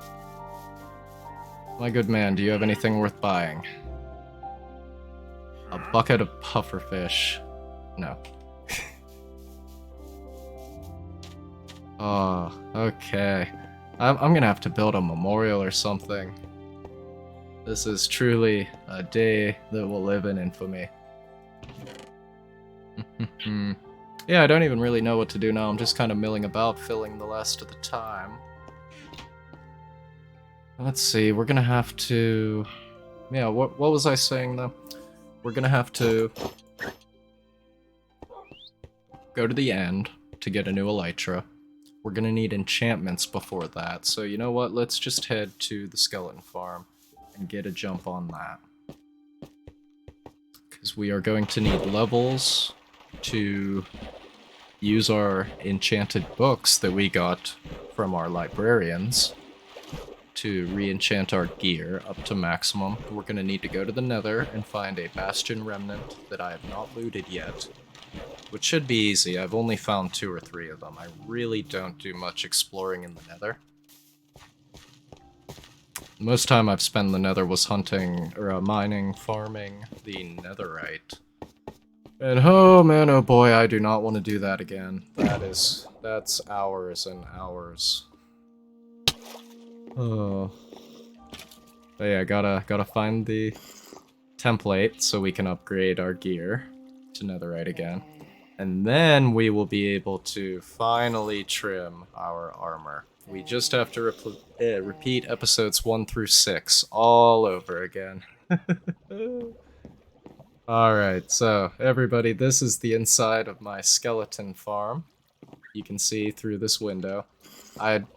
My good man, do you have anything worth buying? A bucket of pufferfish. No. Oh, okay. I'm gonna have to build a memorial or something. This is truly a day that will live in infamy. Yeah, I don't even really know what to do now. I'm just kind of milling about, filling the rest of the time. Let's see, we're gonna have to... Yeah, what was I saying though? We're gonna have to go to the end to get a new elytra. We're gonna need enchantments before that, so you know what? Let's just head to the skeleton farm and get a jump on that. Because we are going to need levels to use our enchanted books that we got from our librarians to re-enchant our gear up to maximum. We're gonna need to go to the Nether and find a bastion remnant that I have not looted yet. Which should be easy. I've only found 2 or 3 of them. I really don't do much exploring in the Nether. Most time I've spent in the Nether was hunting, or mining, farming the netherite. And oh man, oh boy, I do not want to do that again. That's hours and hours. Oh. But yeah, gotta find the template so we can upgrade our gear to netherite again. And then we will be able to finally trim our armor. We just have to repeat episodes 1 through 6 all over again. Alright, so everybody, this is the inside of my skeleton farm. You can see through this window. I'm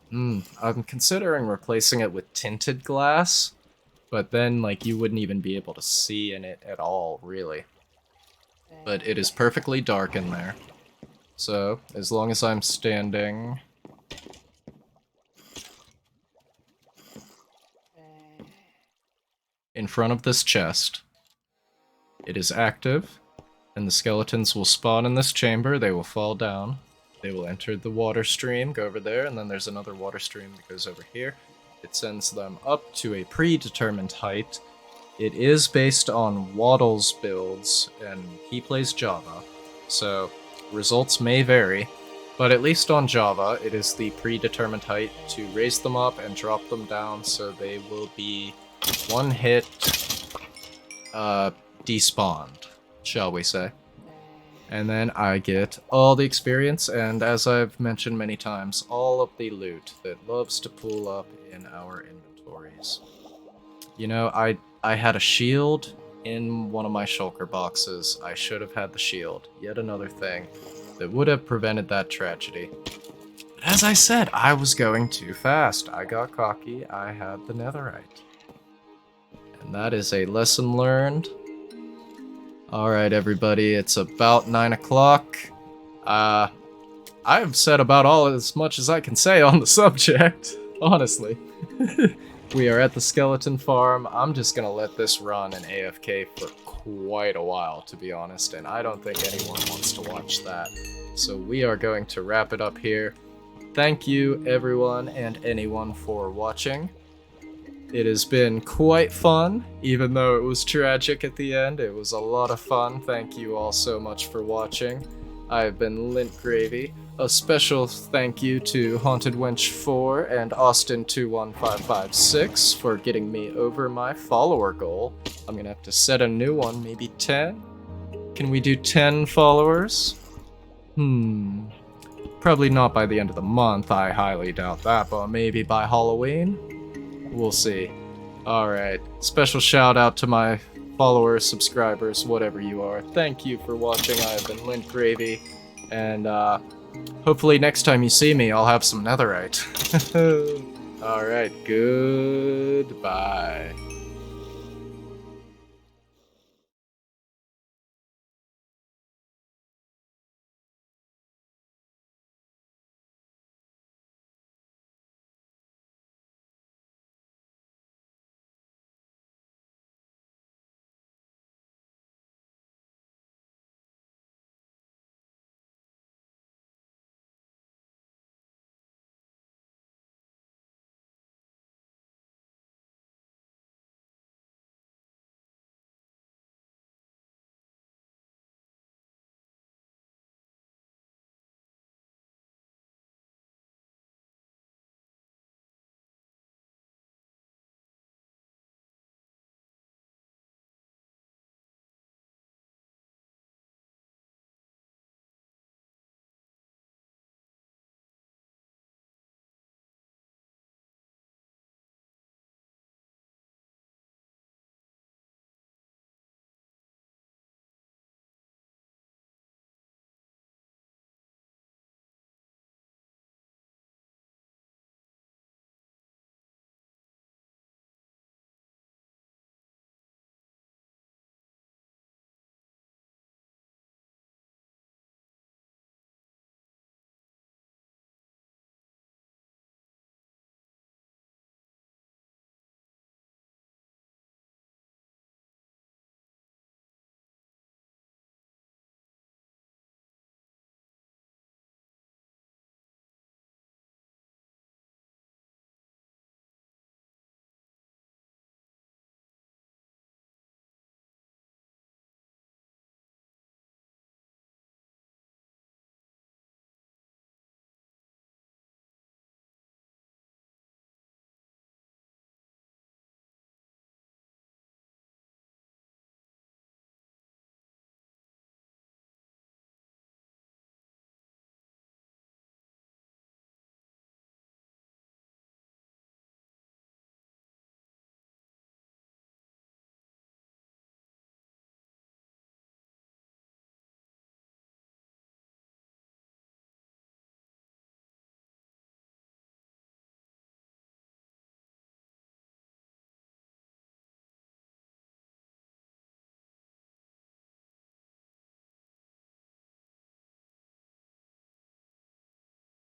considering replacing it with tinted glass, but then like you wouldn't even be able to see in it at all, really. But it is perfectly dark in there. So, as long as I'm standing in front of this chest, it is active, and the skeletons will spawn in this chamber, they will fall down, they will enter the water stream, go over there, and then there's another water stream that goes over here. It sends them up to a predetermined height. It is based on Waddle's builds, and he plays Java, so Results may vary, but at least on Java, it is the predetermined height to raise them up and drop them down so they will be one hit despawned, shall we say. And then I get all the experience, and as I've mentioned many times, all of the loot that loves to pool up in our inventories. You know, I had a shield in one of my shulker boxes. I should have had the shield. Yet another thing that would have prevented that tragedy. But as I said, I was going too fast. I got cocky. I had the netherite. And that is a lesson learned. Alright, everybody, it's about 9 o'clock. I've said about all as much as I can say on the subject, honestly. We are at the skeleton farm. I'm just gonna let this run in AFK for quite a while, to be honest, and I don't think anyone wants to watch that. So we are going to wrap it up here. Thank you, everyone and anyone, for watching. It has been quite fun, even though it was tragic at the end. It was a lot of fun. Thank you all so much for watching. I have been Lintgravy. A special thank you to Haunted Wench 4 and Austin21556 for getting me over my follower goal. I'm gonna have to set a new one, maybe 10? Can we do 10 followers? Probably not by the end of the month, I highly doubt that, but maybe by Halloween? We'll see. Alright, special shout out to my followers, subscribers, whatever you are. Thank you for watching. I have been Lintgravy, and hopefully next time you see me, I'll have some netherite. Alright, goodbye.